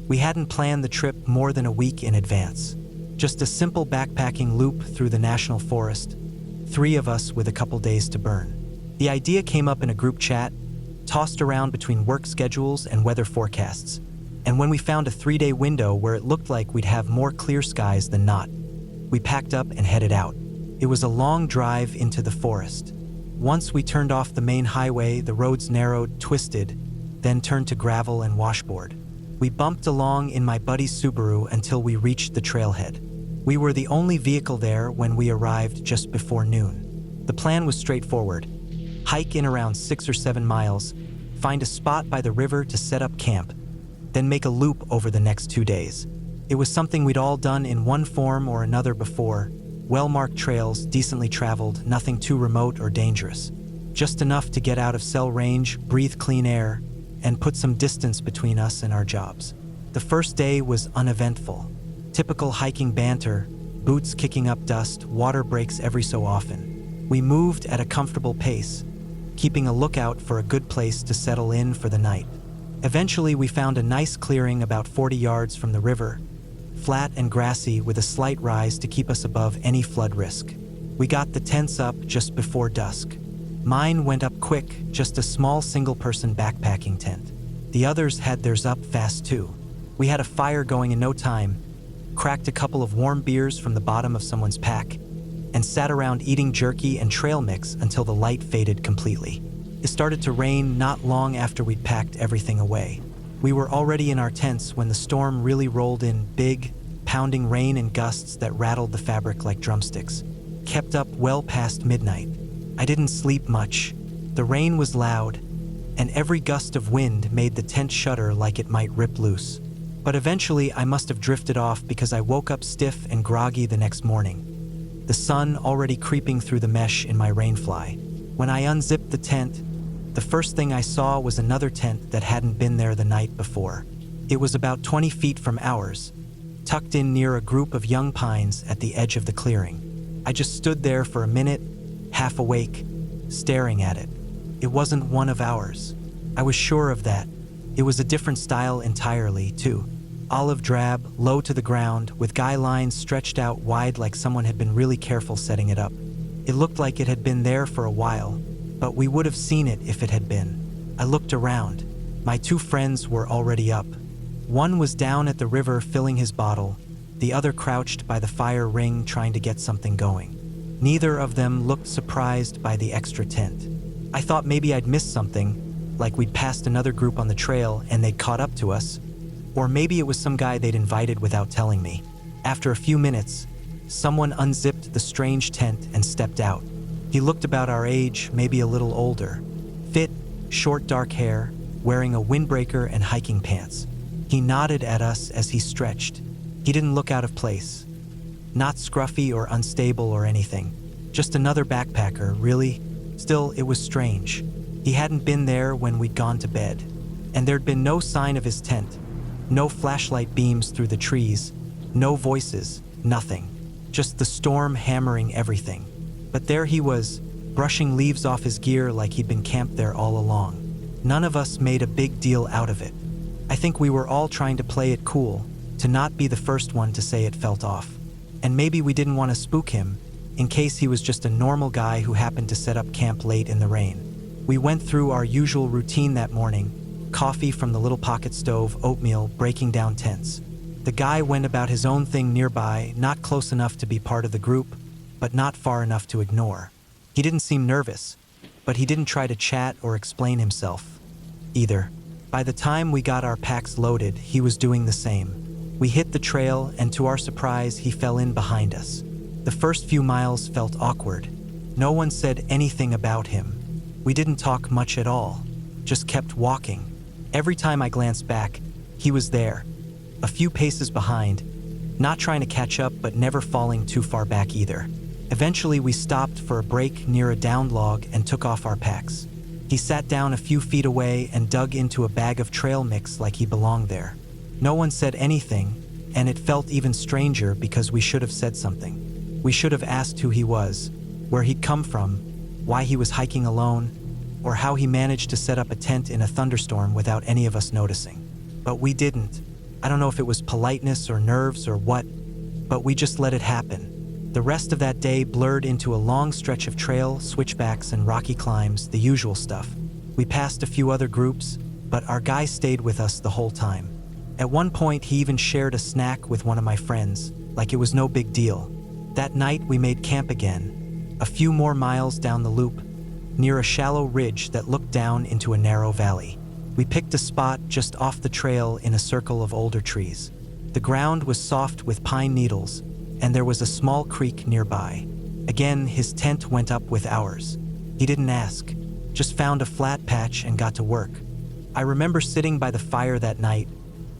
We hadn't planned the trip more than a week in advance. Just a simple backpacking loop through the national forest, 3 of us with a couple days to burn. The idea came up in a group chat, tossed around between work schedules and weather forecasts. And when we found a 3-day window where it looked like we'd have more clear skies than not, we packed up and headed out. It was a long drive into the forest. Once we turned off the main highway, the roads narrowed, twisted, then turned to gravel and washboard. We bumped along in my buddy's Subaru until we reached the trailhead. We were the only vehicle there when we arrived just before noon. The plan was straightforward. Hike in around 6 or 7 miles, find a spot by the river to set up camp, then make a loop over the next 2 days. It was something we'd all done in one form or another before. Well-marked trails, decently traveled, nothing too remote or dangerous. Just enough to get out of cell range, breathe clean air, and put some distance between us and our jobs. The first day was uneventful. Typical hiking banter, boots kicking up dust, water breaks every so often. We moved at a comfortable pace, keeping a lookout for a good place to settle in for the night. Eventually, we found a nice clearing about 40 yards from the river, flat and grassy with a slight rise to keep us above any flood risk. We got the tents up just before dusk. Mine went up quick, just a small single-person backpacking tent. The others had theirs up fast too. We had a fire going in no time, cracked a couple of warm beers from the bottom of someone's pack, and sat around eating jerky and trail mix until the light faded completely. It started to rain not long after we'd packed everything away. We were already in our tents when the storm really rolled in, big, pounding rain and gusts that rattled the fabric like drumsticks. Kept up well past midnight. I didn't sleep much. The rain was loud, and every gust of wind made the tent shudder like it might rip loose. But eventually I must have drifted off because I woke up stiff and groggy the next morning, the sun already creeping through the mesh in my rainfly. When I unzipped the tent, the first thing I saw was another tent that hadn't been there the night before. It was about 20 feet from ours, tucked in near a group of young pines at the edge of the clearing. I just stood there for a minute, half awake, staring at it. It wasn't one of ours. I was sure of that. It was a different style entirely, too. Olive drab, low to the ground, with guy lines stretched out wide like someone had been really careful setting it up. It looked like it had been there for a while, but we would have seen it if it had been. I looked around. My 2 friends were already up. One was down at the river filling his bottle, the other crouched by the fire ring trying to get something going. Neither of them looked surprised by the extra tent. I thought maybe I'd missed something, like we'd passed another group on the trail and they'd caught up to us, or maybe it was some guy they'd invited without telling me. After a few minutes, someone unzipped the strange tent and stepped out. He looked about our age, maybe a little older. Fit, short dark hair, wearing a windbreaker and hiking pants. He nodded at us as he stretched. He didn't look out of place. Not scruffy or unstable or anything. Just another backpacker, really. Still, it was strange. He hadn't been there when we'd gone to bed. And there'd been no sign of his tent. No flashlight beams through the trees. No voices. Nothing. Just the storm hammering everything. But there he was, brushing leaves off his gear like he'd been camped there all along. None of us made a big deal out of it. I think we were all trying to play it cool, to not be the first one to say it felt off. And maybe we didn't want to spook him, in case he was just a normal guy who happened to set up camp late in the rain. We went through our usual routine that morning, coffee from the little pocket stove, oatmeal, breaking down tents. The guy went about his own thing nearby, not close enough to be part of the group, but not far enough to ignore. He didn't seem nervous, but he didn't try to chat or explain himself either. By the time we got our packs loaded, he was doing the same. We hit the trail, and to our surprise, he fell in behind us. The first few miles felt awkward. No one said anything about him. We didn't talk much at all, just kept walking. Every time I glanced back, he was there, a few paces behind, not trying to catch up but never falling too far back either. Eventually, we stopped for a break near a downed log and took off our packs. He sat down a few feet away and dug into a bag of trail mix like he belonged there. No one said anything, and it felt even stranger because we should have said something. We should have asked who he was, where he'd come from, why he was hiking alone, or how he managed to set up a tent in a thunderstorm without any of us noticing. But we didn't. I don't know if it was politeness or nerves or what, but we just let it happen. The rest of that day blurred into a long stretch of trail, switchbacks, and rocky climbs, the usual stuff. We passed a few other groups, but our guy stayed with us the whole time. At one point, he even shared a snack with one of my friends, like it was no big deal. That night, we made camp again, a few more miles down the loop, near a shallow ridge that looked down into a narrow valley. We picked a spot just off the trail in a circle of older trees. The ground was soft with pine needles, and there was a small creek nearby. Again, his tent went up with ours. He didn't ask, just found a flat patch and got to work. I remember sitting by the fire that night,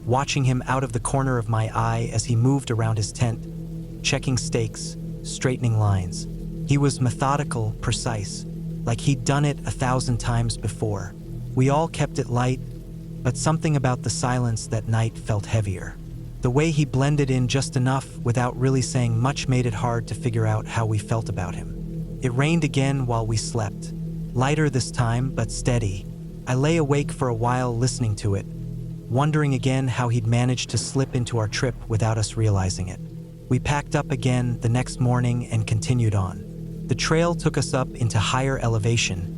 watching him out of the corner of my eye as he moved around his tent, checking stakes, straightening lines. He was methodical, precise, like he'd done it 1,000 times before. We all kept it light, but something about the silence that night felt heavier. The way he blended in just enough without really saying much made it hard to figure out how we felt about him. It rained again while we slept. Lighter this time, but steady. I lay awake for a while listening to it, wondering again how he'd managed to slip into our trip without us realizing it. We packed up again the next morning and continued on. The trail took us up into higher elevation,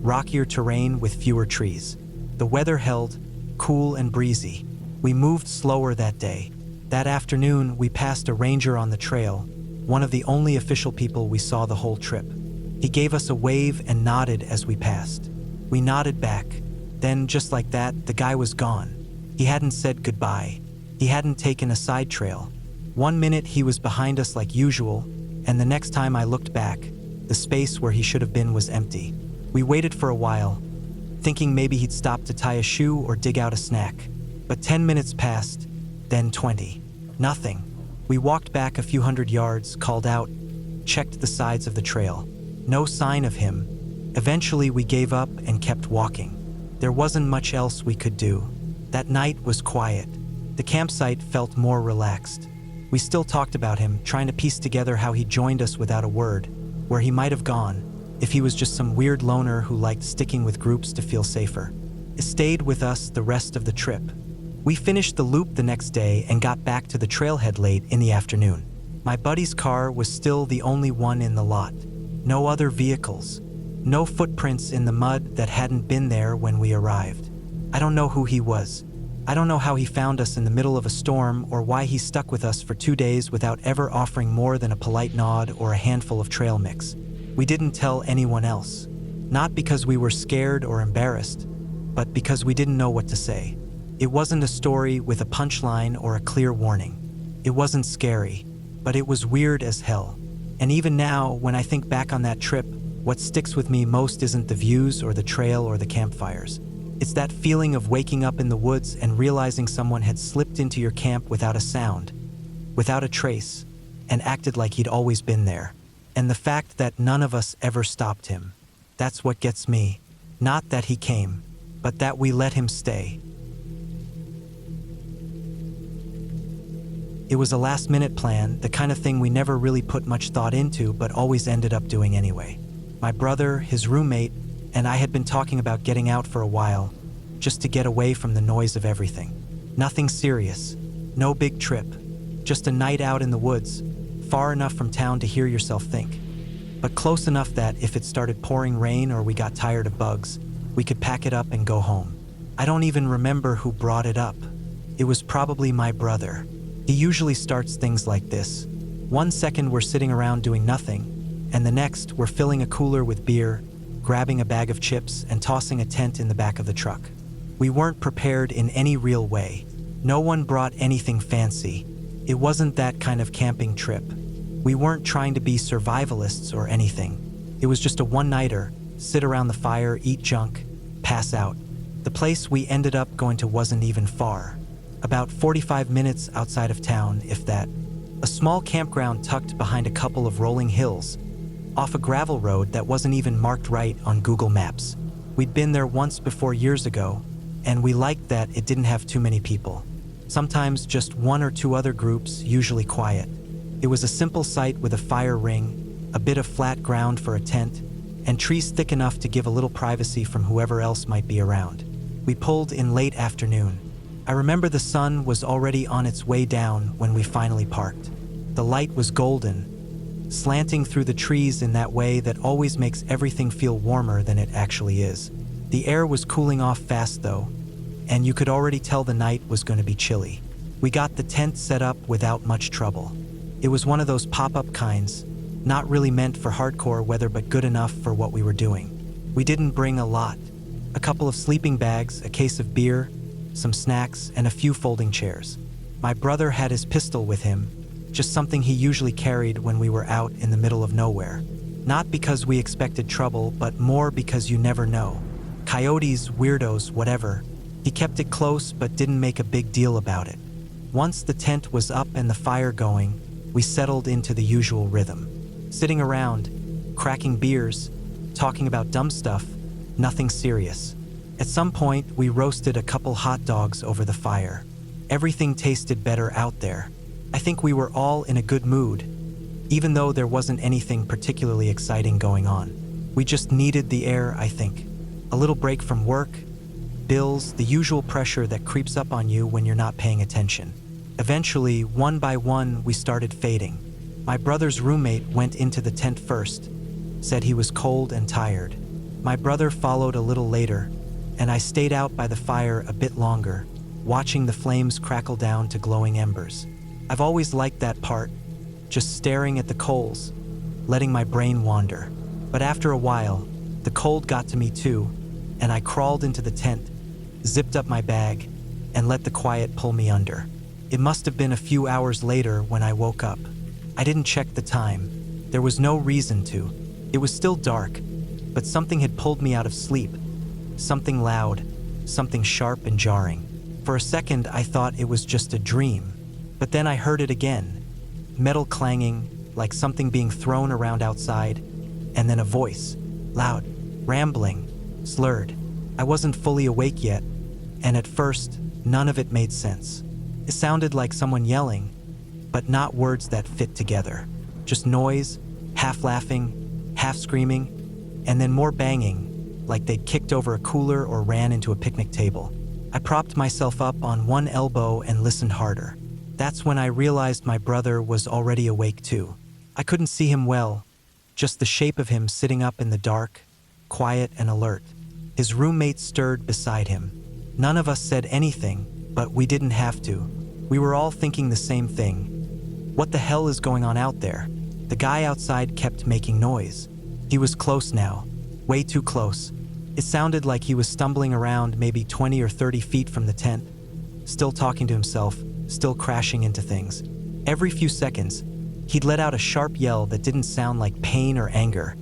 rockier terrain with fewer trees. The weather held, cool and breezy. We moved slower that day. That afternoon, we passed a ranger on the trail, one of the only official people we saw the whole trip. He gave us a wave and nodded as we passed. We nodded back. Then, just like that, the guy was gone. He hadn't said goodbye. He hadn't taken a side trail. 1 minute he was behind us like usual, and the next time I looked back, the space where he should have been was empty. We waited for a while, thinking maybe he'd stop to tie a shoe or dig out a snack. But 10 minutes passed, then 20. Nothing. We walked back a few hundred yards, called out, checked the sides of the trail. No sign of him. Eventually we gave up and kept walking. There wasn't much else we could do. That night was quiet. The campsite felt more relaxed. We still talked about him, trying to piece together how he joined us without a word, where he might have gone, if he was just some weird loner who liked sticking with groups to feel safer. He stayed with us the rest of the trip. We finished the loop the next day and got back to the trailhead late in the afternoon. My buddy's car was still the only one in the lot. No other vehicles. No footprints in the mud that hadn't been there when we arrived. I don't know who he was. I don't know how he found us in the middle of a storm or why he stuck with us for 2 days without ever offering more than a polite nod or a handful of trail mix. We didn't tell anyone else. Not because we were scared or embarrassed, but because we didn't know what to say. It wasn't a story with a punchline or a clear warning. It wasn't scary, but it was weird as hell. And even now, when I think back on that trip, what sticks with me most isn't the views or the trail or the campfires. It's that feeling of waking up in the woods and realizing someone had slipped into your camp without a sound, without a trace, and acted like he'd always been there. And the fact that none of us ever stopped him. That's what gets me. Not that he came, but that we let him stay. It was a last-minute plan, the kind of thing we never really put much thought into but always ended up doing anyway. My brother, his roommate, and I had been talking about getting out for a while, just to get away from the noise of everything. Nothing serious, no big trip, just a night out in the woods, far enough from town to hear yourself think, but close enough that if it started pouring rain or we got tired of bugs, we could pack it up and go home. I don't even remember who brought it up. It was probably my brother. He usually starts things like this. 1 second we're sitting around doing nothing, and the next we're filling a cooler with beer, grabbing a bag of chips, and tossing a tent in the back of the truck. We weren't prepared in any real way. No one brought anything fancy. It wasn't that kind of camping trip. We weren't trying to be survivalists or anything. It was just a one-nighter, sit around the fire, eat junk, pass out. The place we ended up going to wasn't even far. About 45 minutes outside of town, if that. A small campground tucked behind a couple of rolling hills, off a gravel road that wasn't even marked right on Google Maps. We'd been there once before years ago, and we liked that it didn't have too many people. Sometimes just 1 or 2 other groups, usually quiet. It was a simple site with a fire ring, a bit of flat ground for a tent, and trees thick enough to give a little privacy from whoever else might be around. We pulled in late afternoon. I remember the sun was already on its way down when we finally parked. The light was golden, slanting through the trees in that way that always makes everything feel warmer than it actually is. The air was cooling off fast though, and you could already tell the night was going to be chilly. We got the tent set up without much trouble. It was one of those pop-up kinds, not really meant for hardcore weather but good enough for what we were doing. We didn't bring a lot. A couple of sleeping bags, a case of beer, some snacks, and a few folding chairs. My brother had his pistol with him, just something he usually carried when we were out in the middle of nowhere. Not because we expected trouble, but more because you never know. Coyotes, weirdos, whatever. He kept it close but didn't make a big deal about it. Once the tent was up and the fire going, we settled into the usual rhythm. Sitting around, cracking beers, talking about dumb stuff, nothing serious. At some point, we roasted a couple hot dogs over the fire. Everything tasted better out there. I think we were all in a good mood, even though there wasn't anything particularly exciting going on. We just needed the air, I think. A little break from work, bills, the usual pressure that creeps up on you when you're not paying attention. Eventually, one by one, we started fading. My brother's roommate went into the tent first, said he was cold and tired. My brother followed a little later, and I stayed out by the fire a bit longer, watching the flames crackle down to glowing embers. I've always liked that part, just staring at the coals, letting my brain wander. But after a while, the cold got to me too, and I crawled into the tent, zipped up my bag, and let the quiet pull me under. It must have been a few hours later when I woke up. I didn't check the time. There was no reason to. It was still dark, but something had pulled me out of sleep. Something loud, something sharp and jarring. For a second, I thought it was just a dream, but then I heard it again. Metal clanging, like something being thrown around outside, and then a voice, loud, rambling, slurred. I wasn't fully awake yet, and at first, none of it made sense. It sounded like someone yelling, but not words that fit together. Just noise, half laughing, half screaming, and then more banging, like they'd kicked over a cooler or ran into a picnic table. I propped myself up on one elbow and listened harder. That's when I realized my brother was already awake too. I couldn't see him well, just the shape of him sitting up in the dark, quiet and alert. His roommate stirred beside him. None of us said anything, but we didn't have to. We were all thinking the same thing. What the hell is going on out there? The guy outside kept making noise. He was close now, way too close. It sounded like he was stumbling around maybe 20 or 30 feet from the tent, still talking to himself, still crashing into things. Every few seconds, he'd let out a sharp yell that didn't sound like pain or anger,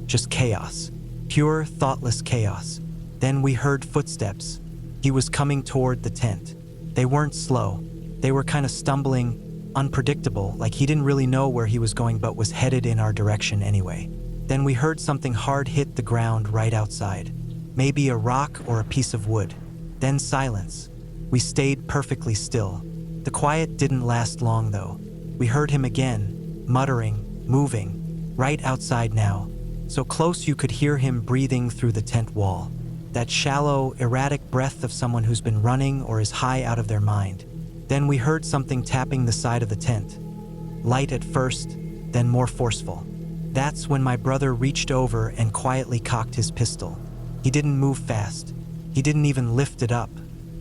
just chaos. Pure, thoughtless chaos. Then we heard footsteps. He was coming toward the tent. They weren't slow. They were kind of stumbling, unpredictable, like he didn't really know where he was going but was headed in our direction anyway. Then we heard something hard hit the ground right outside. Maybe a rock or a piece of wood. Then silence. We stayed perfectly still. The quiet didn't last long though. We heard him again, muttering, moving, right outside now. So close you could hear him breathing through the tent wall. That shallow, erratic breath of someone who's been running or is high out of their mind. Then we heard something tapping the side of the tent. Light at first, then more forceful. That's when my brother reached over and quietly cocked his pistol. He didn't move fast. He didn't even lift it up.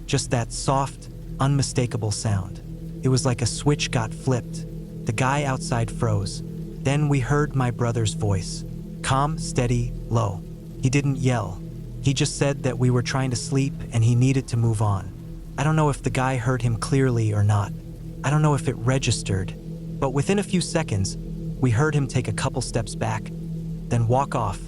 Just that soft, unmistakable sound. It was like a switch got flipped. The guy outside froze. Then we heard my brother's voice. Calm, steady, low. He didn't yell. He just said that we were trying to sleep and he needed to move on. I don't know if the guy heard him clearly or not. I don't know if it registered. But within a few seconds, we heard him take a couple steps back, then walk off,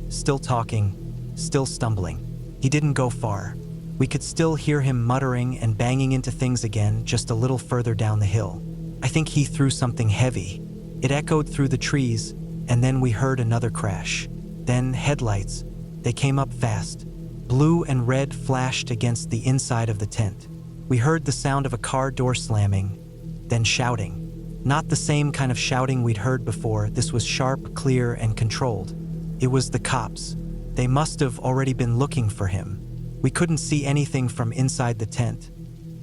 still talking, still stumbling. He didn't go far. We could still hear him muttering and banging into things again just a little further down the hill. I think he threw something heavy. It echoed through the trees, and then we heard another crash. Then headlights. They came up fast. Blue and red flashed against the inside of the tent. We heard the sound of a car door slamming, then shouting. Not the same kind of shouting we'd heard before. This was sharp, clear, and controlled. It was the cops. They must have already been looking for him. We couldn't see anything from inside the tent,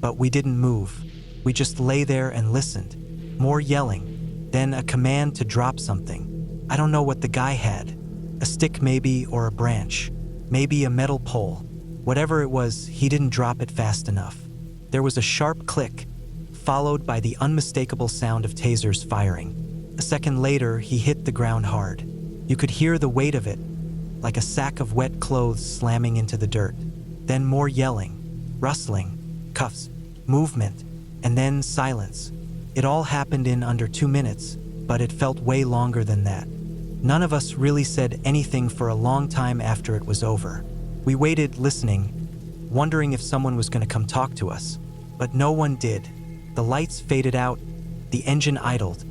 but we didn't move. We just lay there and listened. More yelling, then a command to drop something. I don't know what the guy had. A stick maybe, or a branch. Maybe a metal pole. Whatever it was, he didn't drop it fast enough. There was a sharp click, followed by the unmistakable sound of tasers firing. A second later, he hit the ground hard. You could hear the weight of it, like a sack of wet clothes slamming into the dirt. Then more yelling, rustling, cuffs, movement, and then silence. It all happened in under 2 minutes, but it felt way longer than that. None of us really said anything for a long time after it was over. We waited, listening, wondering if someone was going to come talk to us. But no one did. The lights faded out, the engine idled,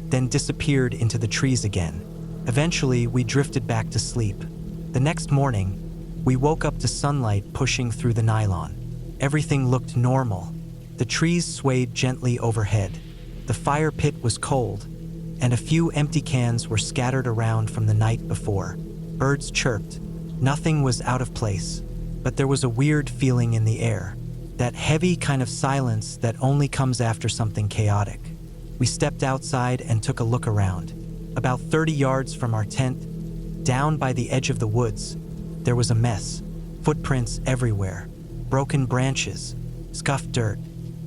then disappeared into the trees again. Eventually, we drifted back to sleep. The next morning, we woke up to sunlight pushing through the nylon. Everything looked normal. The trees swayed gently overhead. The fire pit was cold, and a few empty cans were scattered around from the night before. Birds chirped. Nothing was out of place, but there was a weird feeling in the air. That heavy kind of silence that only comes after something chaotic. We stepped outside and took a look around. About 30 yards from our tent, down by the edge of the woods, there was a mess. Footprints everywhere. Broken branches, scuffed dirt.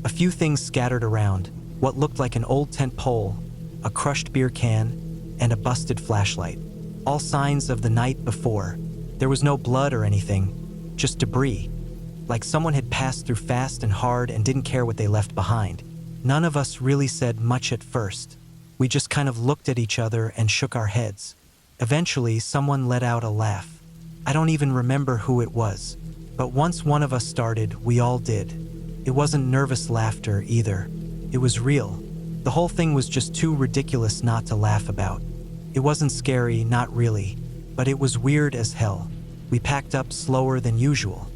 A few things scattered around, what looked like an old tent pole, a crushed beer can, and a busted flashlight. All signs of the night before. There was no blood or anything, just debris. Like someone had passed through fast and hard and didn't care what they left behind. None of us really said much at first. We just kind of looked at each other and shook our heads. Eventually, someone let out a laugh. I don't even remember who it was, but once one of us started, we all did. It wasn't nervous laughter either. It was real. The whole thing was just too ridiculous not to laugh about. It wasn't scary, not really, but it was weird as hell. We packed up slower than usual.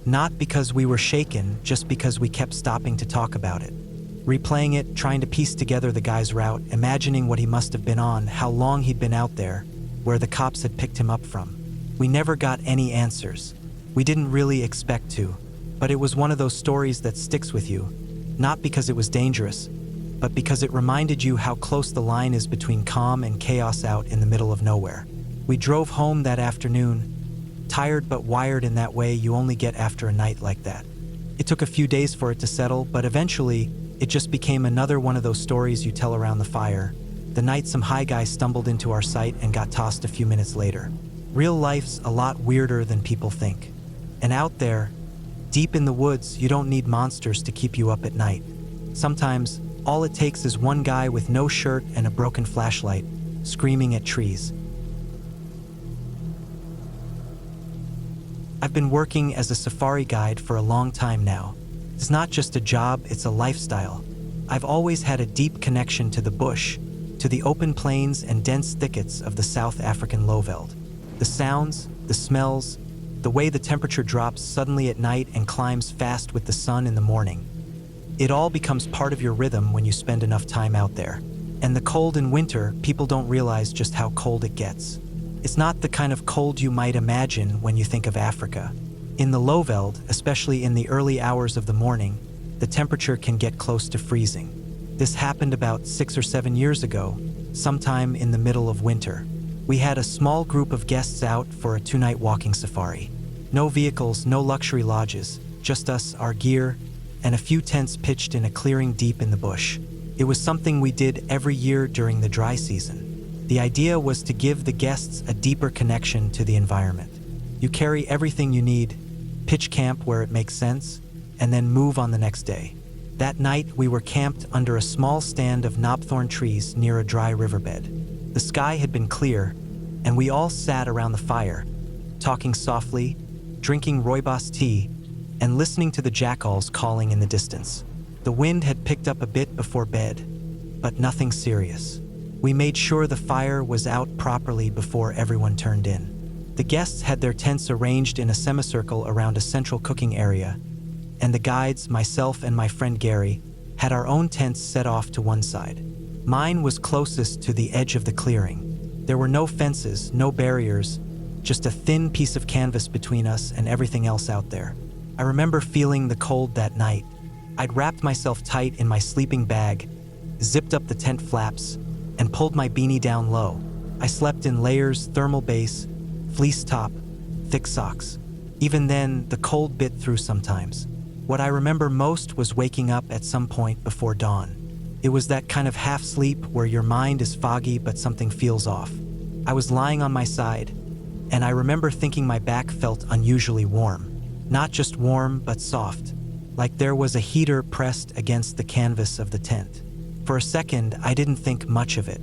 Not because we were shaken, just because we kept stopping to talk about it. Replaying it, trying to piece together the guy's route, imagining what he must have been on, how long he'd been out there, where the cops had picked him up from. We never got any answers. We didn't really expect to, but it was one of those stories that sticks with you, not because it was dangerous, but because it reminded you how close the line is between calm and chaos out in the middle of nowhere. We drove home that afternoon, tired but wired in that way you only get after a night like that. It took a few days for it to settle, but eventually, it just became another one of those stories you tell around the fire. The night some high guy stumbled into our sight and got tossed a few minutes later. Real life's a lot weirder than people think. And out there, deep in the woods, you don't need monsters to keep you up at night. Sometimes, all it takes is one guy with no shirt and a broken flashlight, screaming at trees. I've been working as a safari guide for a long time now. It's not just a job, it's a lifestyle. I've always had a deep connection to the bush, to the open plains and dense thickets of the South African lowveld. The sounds, the smells, the way the temperature drops suddenly at night and climbs fast with the sun in the morning. It all becomes part of your rhythm when you spend enough time out there. And the cold in winter, people don't realize just how cold it gets. It's not the kind of cold you might imagine when you think of Africa. In the lowveld, especially in the early hours of the morning, the temperature can get close to freezing. This happened about 6 or 7 years ago, sometime in the middle of winter. We had a small group of guests out for a 2-night walking safari. No vehicles, no luxury lodges, just us, our gear, and a few tents pitched in a clearing deep in the bush. It was something we did every year during the dry season. The idea was to give the guests a deeper connection to the environment. You carry everything you need, pitch camp where it makes sense, and then move on the next day. That night, we were camped under a small stand of knobthorn trees near a dry riverbed. The sky had been clear, and we all sat around the fire, talking softly, drinking rooibos tea, and listening to the jackals calling in the distance. The wind had picked up a bit before bed, but nothing serious. We made sure the fire was out properly before everyone turned in. The guests had their tents arranged in a semicircle around a central cooking area, and the guides, myself and my friend Gary, had our own tents set off to one side. Mine was closest to the edge of the clearing. There were no fences, no barriers, just a thin piece of canvas between us and everything else out there. I remember feeling the cold that night. I'd wrapped myself tight in my sleeping bag, zipped up the tent flaps, and pulled my beanie down low. I slept in layers, thermal base, fleece top, thick socks. Even then, the cold bit through sometimes. What I remember most was waking up at some point before dawn. It was that kind of half sleep where your mind is foggy but something feels off. I was lying on my side, and I remember thinking my back felt unusually warm. Not just warm, but soft, like there was a heater pressed against the canvas of the tent. For a second, I didn't think much of it.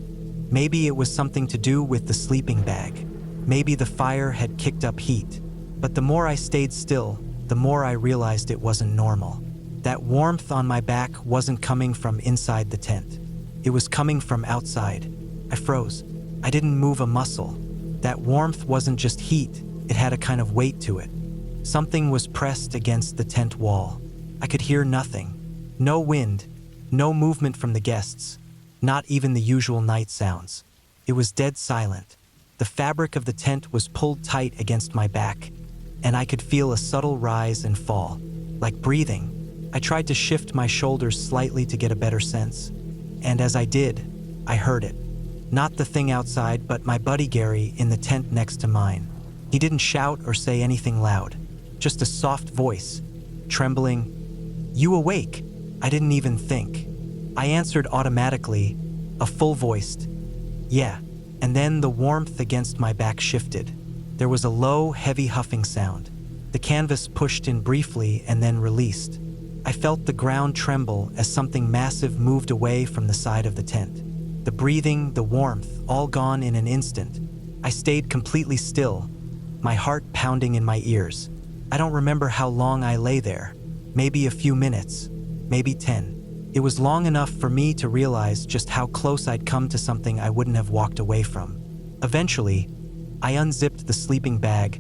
Maybe it was something to do with the sleeping bag. Maybe the fire had kicked up heat. But the more I stayed still, the more I realized it wasn't normal. That warmth on my back wasn't coming from inside the tent. It was coming from outside. I froze. I didn't move a muscle. That warmth wasn't just heat, it had a kind of weight to it. Something was pressed against the tent wall. I could hear nothing. No wind, no movement from the guests, not even the usual night sounds. It was dead silent. The fabric of the tent was pulled tight against my back, and I could feel a subtle rise and fall, like breathing. I tried to shift my shoulders slightly to get a better sense, and as I did, I heard it. Not the thing outside, but my buddy Gary in the tent next to mine. He didn't shout or say anything loud, just a soft voice, trembling, "You awake?" I didn't even think. I answered automatically, a full-voiced, "Yeah," and then the warmth against my back shifted. There was a low, heavy huffing sound. The canvas pushed in briefly and then released. I felt the ground tremble as something massive moved away from the side of the tent. The breathing, the warmth, all gone in an instant. I stayed completely still, my heart pounding in my ears. I don't remember how long I lay there. Maybe a few minutes, maybe 10. It was long enough for me to realize just how close I'd come to something I wouldn't have walked away from. Eventually, I unzipped the sleeping bag,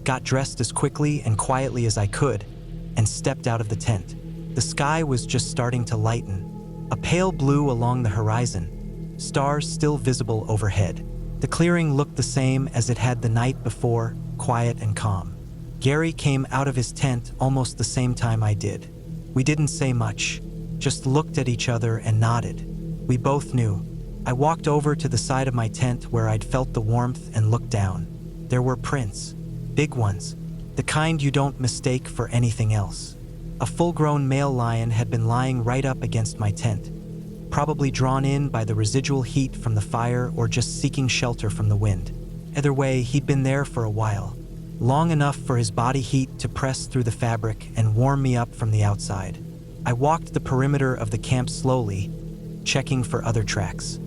got dressed as quickly and quietly as I could, and stepped out of the tent. The sky was just starting to lighten, a pale blue along the horizon, stars still visible overhead. The clearing looked the same as it had the night before, quiet and calm. Gary came out of his tent almost the same time I did. We didn't say much, just looked at each other and nodded. We both knew. I walked over to the side of my tent where I'd felt the warmth and looked down. There were prints, big ones, the kind you don't mistake for anything else. A full-grown male lion had been lying right up against my tent, probably drawn in by the residual heat from the fire or just seeking shelter from the wind. Either way, he'd been there for a while, long enough for his body heat to press through the fabric and warm me up from the outside. I walked the perimeter of the camp slowly, checking for other tracks.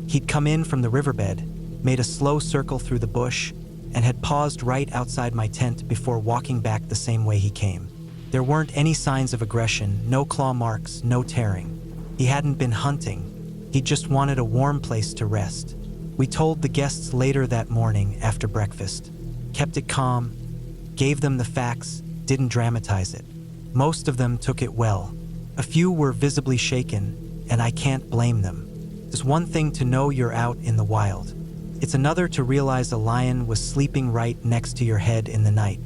He'd come in from the riverbed, made a slow circle through the bush, and had paused right outside my tent before walking back the same way he came. There weren't any signs of aggression, no claw marks, no tearing. He hadn't been hunting. He just wanted a warm place to rest. We told the guests later that morning after breakfast. Kept it calm, gave them the facts, didn't dramatize it. Most of them took it well. A few were visibly shaken, and I can't blame them. It's one thing to know you're out in the wild. It's another to realize a lion was sleeping right next to your head in the night.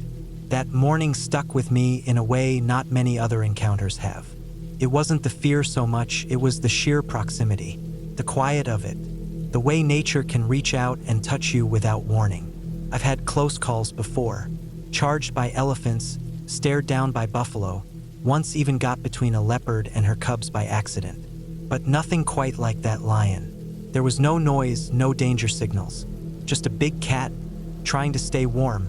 That morning stuck with me in a way not many other encounters have. It wasn't the fear so much, it was the sheer proximity, the quiet of it, the way nature can reach out and touch you without warning. I've had close calls before, charged by elephants, stared down by buffalo, once even got between a leopard and her cubs by accident. But nothing quite like that lion. There was no noise, no danger signals, just a big cat, trying to stay warm,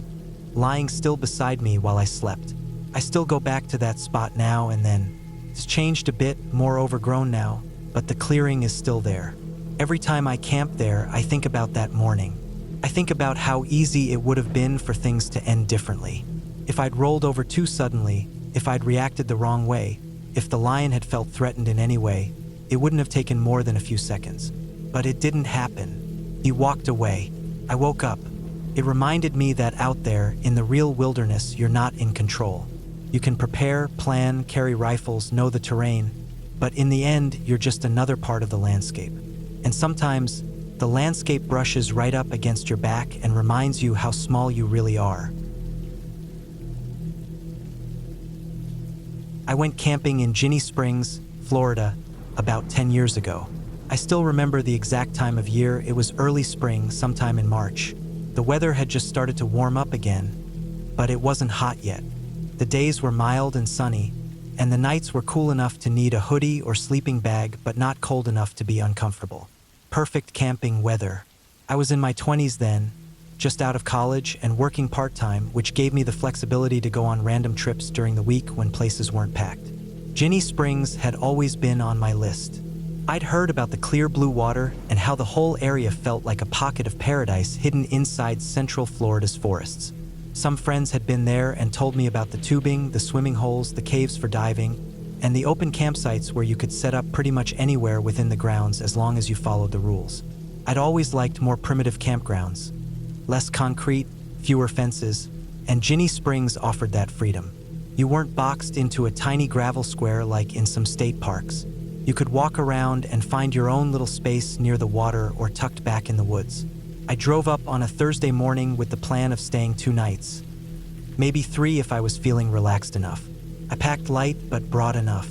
lying still beside me while I slept. I still go back to that spot now and then. It's changed a bit, more overgrown now, but the clearing is still there. Every time I camp there, I think about that morning. I think about how easy it would have been for things to end differently. If I'd rolled over too suddenly, if I'd reacted the wrong way, if the lion had felt threatened in any way, it wouldn't have taken more than a few seconds. But it didn't happen. He walked away. I woke up. It reminded me that out there, in the real wilderness, you're not in control. You can prepare, plan, carry rifles, know the terrain, but in the end, you're just another part of the landscape. And sometimes, the landscape brushes right up against your back and reminds you how small you really are. I went camping in Ginny Springs, Florida, about 10 years ago. I still remember the exact time of year. It was early spring, sometime in March. The weather had just started to warm up again, but it wasn't hot yet. The days were mild and sunny, and the nights were cool enough to need a hoodie or sleeping bag, but not cold enough to be uncomfortable. Perfect camping weather. I was in my 20s then, just out of college and working part-time, which gave me the flexibility to go on random trips during the week when places weren't packed. Ginny Springs had always been on my list. I'd heard about the clear blue water and how the whole area felt like a pocket of paradise hidden inside Central Florida's forests. Some friends had been there and told me about the tubing, the swimming holes, the caves for diving, and the open campsites where you could set up pretty much anywhere within the grounds as long as you followed the rules. I'd always liked more primitive campgrounds. Less concrete, fewer fences, and Ginny Springs offered that freedom. You weren't boxed into a tiny gravel square like in some state parks. You could walk around and find your own little space near the water or tucked back in the woods. I drove up on a Thursday morning with the plan of staying 2 nights. Maybe 3 if I was feeling relaxed enough. I packed light but broad enough.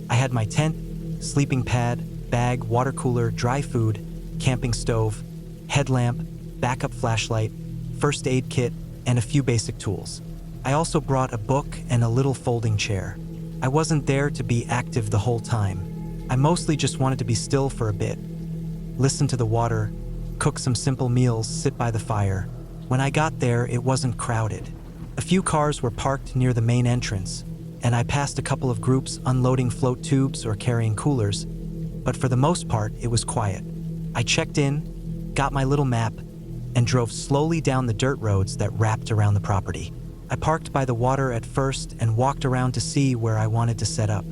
I had my tent, sleeping pad, bag, water cooler, dry food, camping stove, headlamp, backup flashlight, first aid kit, and a few basic tools. I also brought a book and a little folding chair. I wasn't there to be active the whole time. I mostly just wanted to be still for a bit, listen to the water, cook some simple meals, sit by the fire. When I got there, it wasn't crowded. A few cars were parked near the main entrance, and I passed a couple of groups unloading float tubes or carrying coolers, but for the most part, it was quiet. I checked in, got my little map, and drove slowly down the dirt roads that wrapped around the property. I parked by the water at first and walked around to see where I wanted to set up.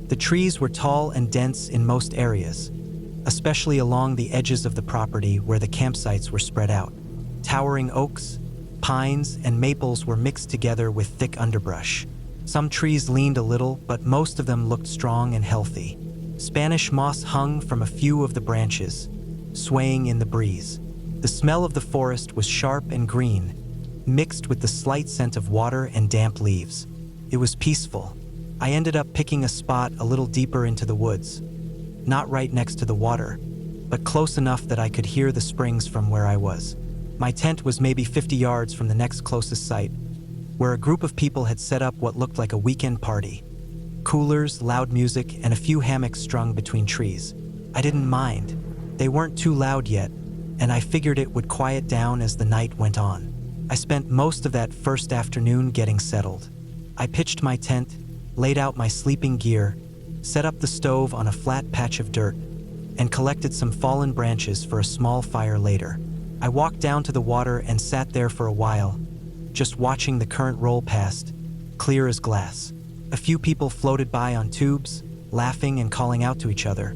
The trees were tall and dense in most areas, especially along the edges of the property where the campsites were spread out. Towering oaks, pines, and maples were mixed together with thick underbrush. Some trees leaned a little, but most of them looked strong and healthy. Spanish moss hung from a few of the branches, swaying in the breeze. The smell of the forest was sharp and green, mixed with the slight scent of water and damp leaves. It was peaceful. I ended up picking a spot a little deeper into the woods, not right next to the water, but close enough that I could hear the springs from where I was. My tent was maybe 50 yards from the next closest site, where a group of people had set up what looked like a weekend party. Coolers, loud music, and a few hammocks strung between trees. I didn't mind. They weren't too loud yet, and I figured it would quiet down as the night went on. I spent most of that first afternoon getting settled. I pitched my tent, laid out my sleeping gear, set up the stove on a flat patch of dirt, and collected some fallen branches for a small fire later. I walked down to the water and sat there for a while, just watching the current roll past, clear as glass. A few people floated by on tubes, laughing and calling out to each other,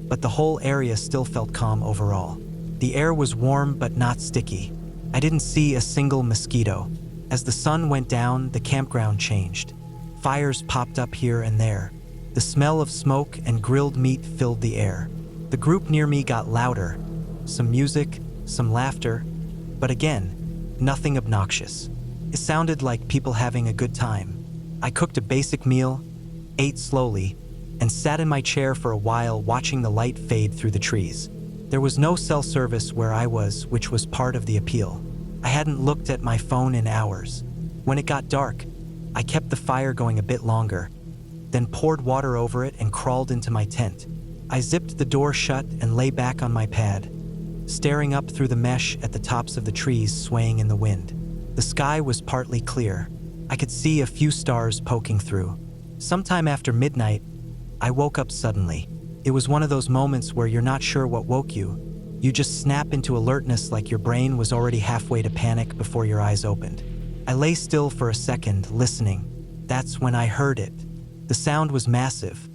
but the whole area still felt calm overall. The air was warm but not sticky. I didn't see a single mosquito. As the sun went down, the campground changed. Fires popped up here and there. The smell of smoke and grilled meat filled the air. The group near me got louder. Some music, some laughter, but again, nothing obnoxious. It sounded like people having a good time. I cooked a basic meal, ate slowly, and sat in my chair for a while watching the light fade through the trees. There was no cell service where I was, which was part of the appeal. I hadn't looked at my phone in hours. When it got dark, I kept the fire going a bit longer, then poured water over it and crawled into my tent. I zipped the door shut and lay back on my pad, staring up through the mesh at the tops of the trees swaying in the wind. The sky was partly clear. I could see a few stars poking through. Sometime after midnight, I woke up suddenly. It was one of those moments where you're not sure what woke you. You just snap into alertness like your brain was already halfway to panic before your eyes opened. I lay still for a second, listening. That's when I heard it. The sound was massive,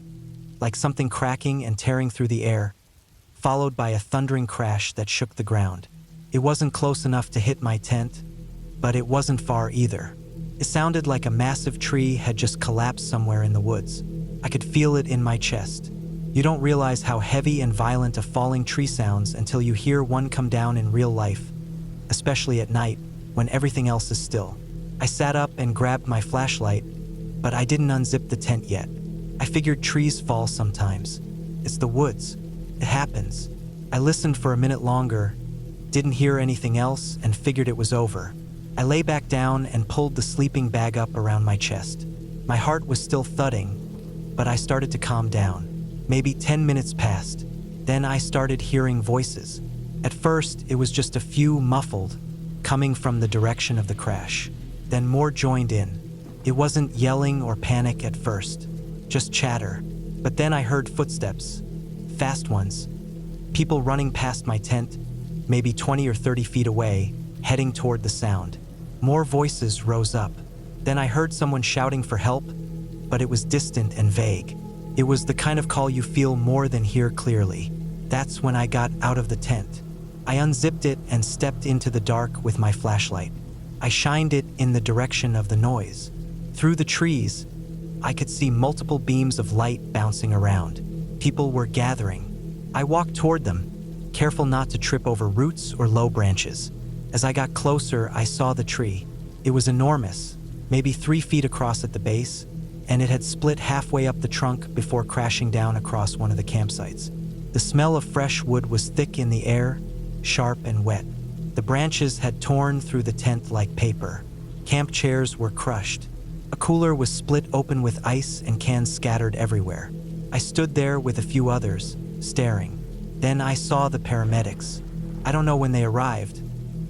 like something cracking and tearing through the air, followed by a thundering crash that shook the ground. It wasn't close enough to hit my tent, but it wasn't far either. It sounded like a massive tree had just collapsed somewhere in the woods. I could feel it in my chest. You don't realize how heavy and violent a falling tree sounds until you hear one come down in real life, especially at night when everything else is still. I sat up and grabbed my flashlight, but I didn't unzip the tent yet. I figured trees fall sometimes. It's the woods. It happens. I listened for a minute longer, didn't hear anything else, and figured it was over. I lay back down and pulled the sleeping bag up around my chest. My heart was still thudding, but I started to calm down. Maybe 10 minutes passed. Then I started hearing voices. At first, it was just a few muffled, coming from the direction of the crash. Then more joined in. It wasn't yelling or panic at first, just chatter. But then I heard footsteps, fast ones. People running past my tent, maybe 20 or 30 feet away, heading toward the sound. More voices rose up. Then I heard someone shouting for help, but it was distant and vague. It was the kind of call you feel more than hear clearly. That's when I got out of the tent. I unzipped it and stepped into the dark with my flashlight. I shined it in the direction of the noise. Through the trees, I could see multiple beams of light bouncing around. People were gathering. I walked toward them, careful not to trip over roots or low branches. As I got closer, I saw the tree. It was enormous, maybe 3 feet across at the base, and it had split halfway up the trunk before crashing down across one of the campsites. The smell of fresh wood was thick in the air, sharp and wet. The branches had torn through the tent like paper. Camp chairs were crushed. A cooler was split open with ice and cans scattered everywhere. I stood there with a few others, staring. Then I saw the paramedics. I don't know when they arrived.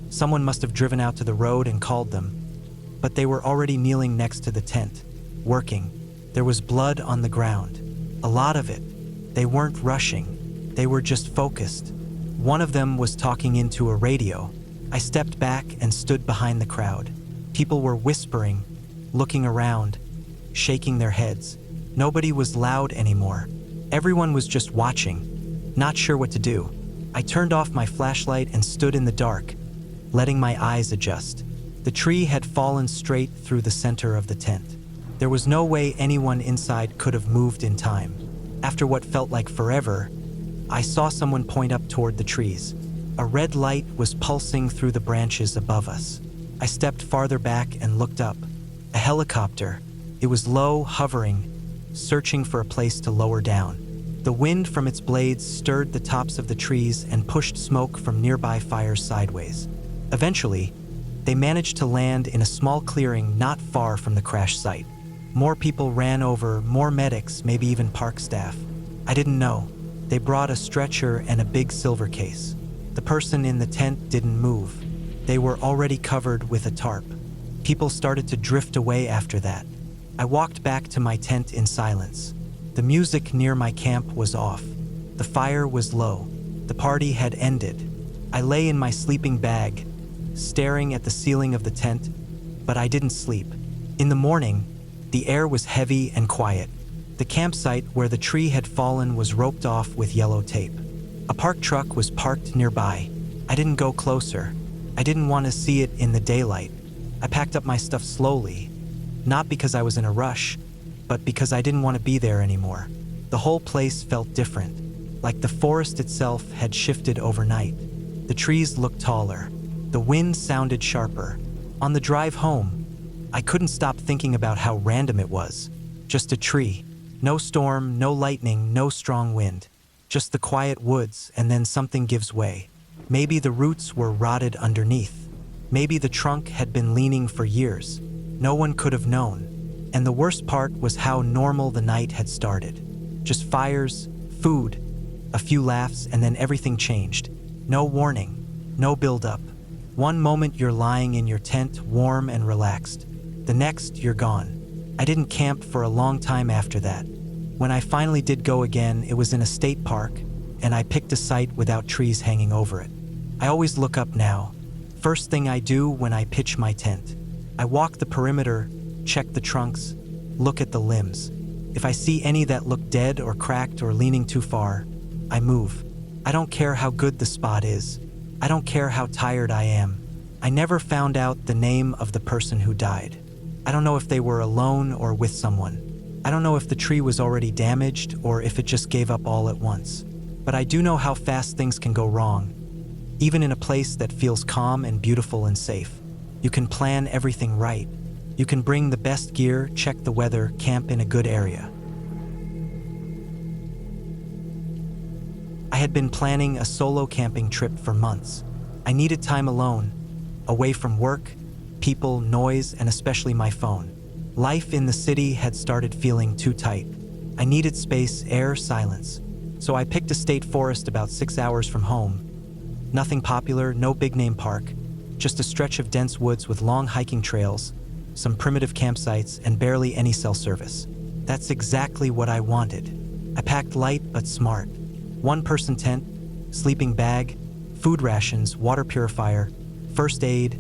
Someone must have driven out to the road and called them. But they were already kneeling next to the tent, working. There was blood on the ground. A lot of it. They weren't rushing. They were just focused. One of them was talking into a radio. I stepped back and stood behind the crowd. People were whispering, looking around, shaking their heads. Nobody was loud anymore. Everyone was just watching, not sure what to do. I turned off my flashlight and stood in the dark, letting my eyes adjust. The tree had fallen straight through the center of the tent. There was no way anyone inside could have moved in time. After what felt like forever, I saw someone point up toward the trees. A red light was pulsing through the branches above us. I stepped farther back and looked up. A helicopter. It was low, hovering, searching for a place to lower down. The wind from its blades stirred the tops of the trees and pushed smoke from nearby fires sideways. Eventually, they managed to land in a small clearing not far from the crash site. More people ran over, more medics, maybe even park staff. I didn't know. They brought a stretcher and a big silver case. The person in the tent didn't move. They were already covered with a tarp. People started to drift away after that. I walked back to my tent in silence. The music near my camp was off. The fire was low. The party had ended. I lay in my sleeping bag, staring at the ceiling of the tent, but I didn't sleep. In the morning, the air was heavy and quiet. The campsite where the tree had fallen was roped off with yellow tape. A parked truck was parked nearby. I didn't go closer. I didn't want to see it in the daylight. I packed up my stuff slowly, not because I was in a rush, but because I didn't want to be there anymore. The whole place felt different, like the forest itself had shifted overnight. The trees looked taller. The wind sounded sharper. On the drive home, I couldn't stop thinking about how random it was. Just a tree. No storm, no lightning, no strong wind. Just the quiet woods, and then something gives way. Maybe the roots were rotted underneath. Maybe the trunk had been leaning for years. No one could have known. And the worst part was how normal the night had started. Just fires, food, a few laughs, and then everything changed. No warning, no build-up. One moment you're lying in your tent, warm and relaxed. The next, you're gone. I didn't camp for a long time after that. When I finally did go again, it was in a state park, and I picked a site without trees hanging over it. I always look up now. First thing I do when I pitch my tent. I walk the perimeter, check the trunks, look at the limbs. If I see any that look dead or cracked or leaning too far, I move. I don't care how good the spot is. I don't care how tired I am. I never found out the name of the person who died. I don't know if they were alone or with someone. I don't know if the tree was already damaged or if it just gave up all at once. But I do know how fast things can go wrong. Even in a place that feels calm and beautiful and safe. You can plan everything right. You can bring the best gear, check the weather, camp in a good area. I had been planning a solo camping trip for months. I needed time alone, away from work, people, noise, and especially my phone. Life in the city had started feeling too tight. I needed space, air, silence. So I picked a state forest about 6 hours from home. Nothing popular, no big-name park, just a stretch of dense woods with long hiking trails, some primitive campsites, and barely any cell service. That's exactly what I wanted. I packed light but smart. One-person tent, sleeping bag, food rations, water purifier, first aid,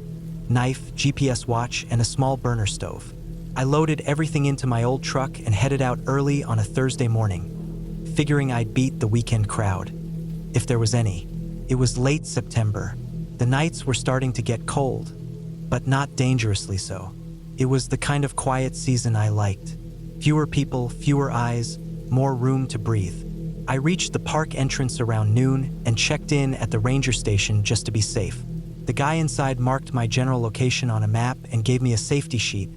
knife, GPS watch, and a small burner stove. I loaded everything into my old truck and headed out early on a Thursday morning, figuring I'd beat the weekend crowd, if there was any. It was late September. The nights were starting to get cold, but not dangerously so. It was the kind of quiet season I liked. Fewer people, fewer eyes, more room to breathe. I reached the park entrance around noon and checked in at the ranger station just to be safe. The guy inside marked my general location on a map and gave me a safety sheet,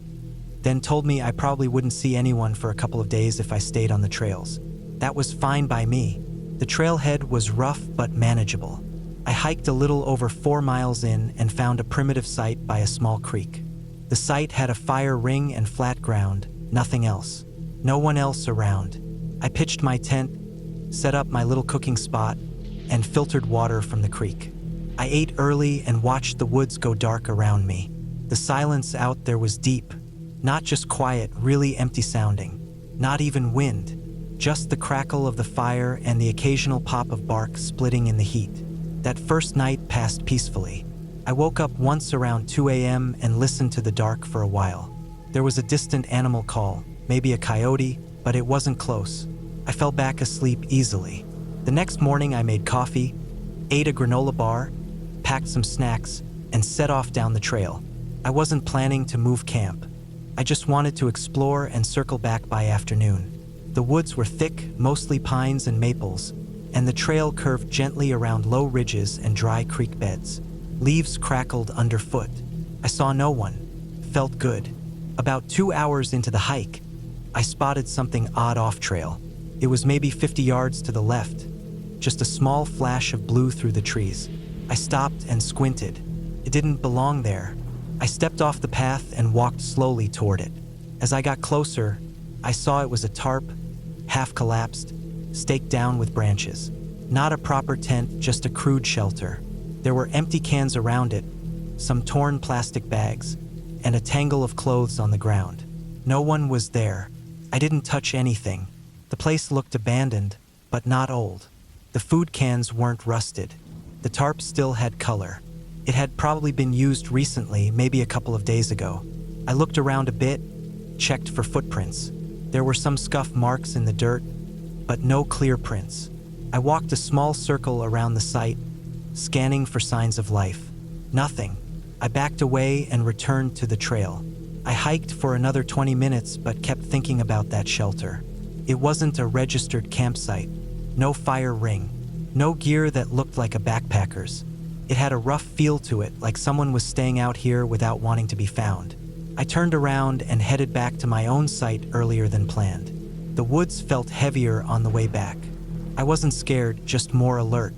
then told me I probably wouldn't see anyone for a couple of days if I stayed on the trails. That was fine by me. The trailhead was rough but manageable. I hiked a little over 4 miles in and found a primitive site by a small creek. The site had a fire ring and flat ground, nothing else. No one else around. I pitched my tent, set up my little cooking spot, and filtered water from the creek. I ate early and watched the woods go dark around me. The silence out there was deep, not just quiet, really empty sounding. Not even wind, just the crackle of the fire and the occasional pop of bark splitting in the heat. That first night passed peacefully. I woke up once around 2 a.m. and listened to the dark for a while. There was a distant animal call, maybe a coyote, but it wasn't close. I fell back asleep easily. The next morning I made coffee, ate a granola bar, packed some snacks, and set off down the trail. I wasn't planning to move camp. I just wanted to explore and circle back by afternoon. The woods were thick, mostly pines and maples, and the trail curved gently around low ridges and dry creek beds. Leaves crackled underfoot. I saw no one. Felt good. About 2 hours into the hike, I spotted something odd off-trail. It was maybe 50 yards to the left, just a small flash of blue through the trees. I stopped and squinted. It didn't belong there. I stepped off the path and walked slowly toward it. As I got closer, I saw it was a tarp, half collapsed, staked down with branches. Not a proper tent, just a crude shelter. There were empty cans around it, some torn plastic bags, and a tangle of clothes on the ground. No one was there. I didn't touch anything. The place looked abandoned, but not old. The food cans weren't rusted. The tarp still had color. It had probably been used recently, maybe a couple of days ago. I looked around a bit, checked for footprints. There were some scuff marks in the dirt, but no clear prints. I walked a small circle around the site, scanning for signs of life. Nothing. I backed away and returned to the trail. I hiked for another 20 minutes but kept thinking about that shelter. It wasn't a registered campsite. No fire ring. No gear that looked like a backpacker's. It had a rough feel to it, like someone was staying out here without wanting to be found. I turned around and headed back to my own site earlier than planned. The woods felt heavier on the way back. I wasn't scared, just more alert.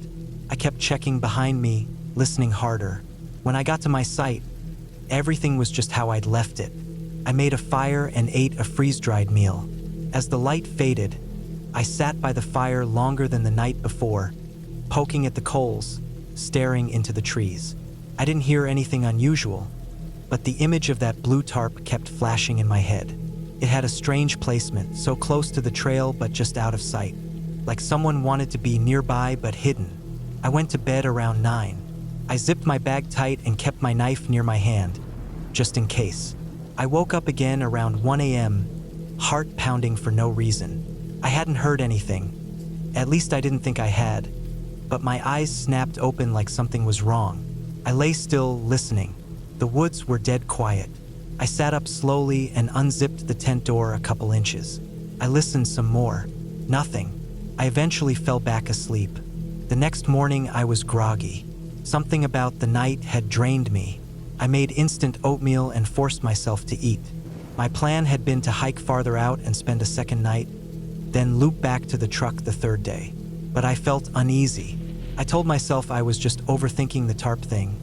I kept checking behind me, listening harder. When I got to my site, everything was just how I'd left it. I made a fire and ate a freeze-dried meal. As the light faded, I sat by the fire longer than the night before, poking at the coals, staring into the trees. I didn't hear anything unusual, but the image of that blue tarp kept flashing in my head. It had a strange placement, so close to the trail but just out of sight, like someone wanted to be nearby but hidden. I went to bed around 9. I zipped my bag tight and kept my knife near my hand, just in case. I woke up again around 1 a.m., heart pounding for no reason. I hadn't heard anything. At least I didn't think I had. But my eyes snapped open like something was wrong. I lay still, listening. The woods were dead quiet. I sat up slowly and unzipped the tent door a couple inches. I listened some more. Nothing. I eventually fell back asleep. The next morning I was groggy. Something about the night had drained me. I made instant oatmeal and forced myself to eat. My plan had been to hike farther out and spend a second night, then loop back to the truck the third day. But I felt uneasy. I told myself I was just overthinking the tarp thing,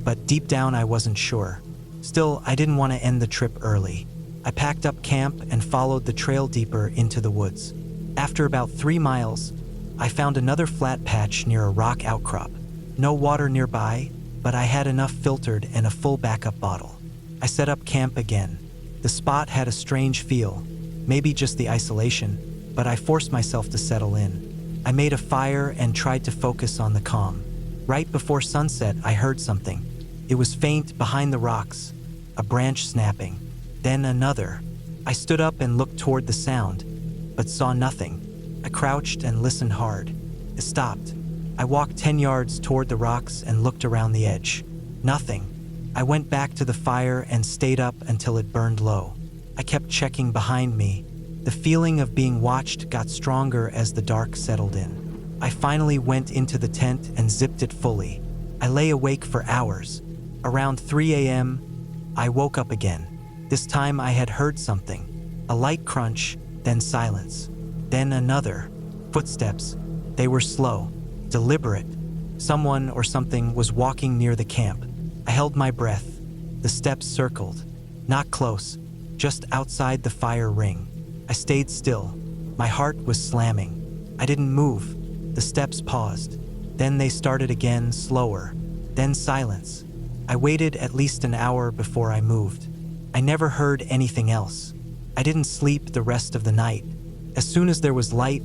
but deep down I wasn't sure. Still, I didn't want to end the trip early. I packed up camp and followed the trail deeper into the woods. After about 3 miles, I found another flat patch near a rock outcrop. No water nearby, but I had enough filtered and a full backup bottle. I set up camp again. The spot had a strange feel, maybe just the isolation, but I forced myself to settle in. I made a fire and tried to focus on the calm. Right before sunset, I heard something. It was faint behind the rocks, a branch snapping, then another. I stood up and looked toward the sound, but saw nothing. I crouched and listened hard. It stopped. I walked 10 yards toward the rocks and looked around the edge. Nothing. I went back to the fire and stayed up until it burned low. I kept checking behind me. The feeling of being watched got stronger as the dark settled in. I finally went into the tent and zipped it fully. I lay awake for hours. Around 3 a.m., I woke up again. This time I had heard something. A light crunch, then silence. Then another. Footsteps. They were slow, deliberate. Someone or something was walking near the camp. I held my breath. The steps circled. Not close, just outside the fire ring. I stayed still. My heart was slamming. I didn't move. The steps paused. Then they started again, slower. Then silence. I waited at least an hour before I moved. I never heard anything else. I didn't sleep the rest of the night. As soon as there was light,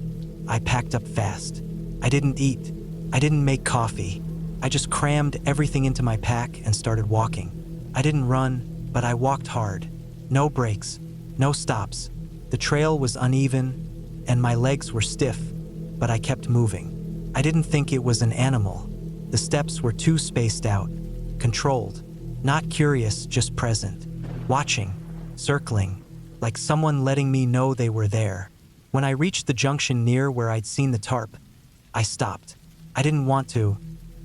I packed up fast. I didn't eat. I didn't make coffee. I just crammed everything into my pack and started walking. I didn't run, but I walked hard. No breaks, no stops. The trail was uneven, and my legs were stiff, but I kept moving. I didn't think it was an animal. The steps were too spaced out, controlled. Not curious, just present. Watching, circling, like someone letting me know they were there. When I reached the junction near where I'd seen the tarp, I stopped. I didn't want to,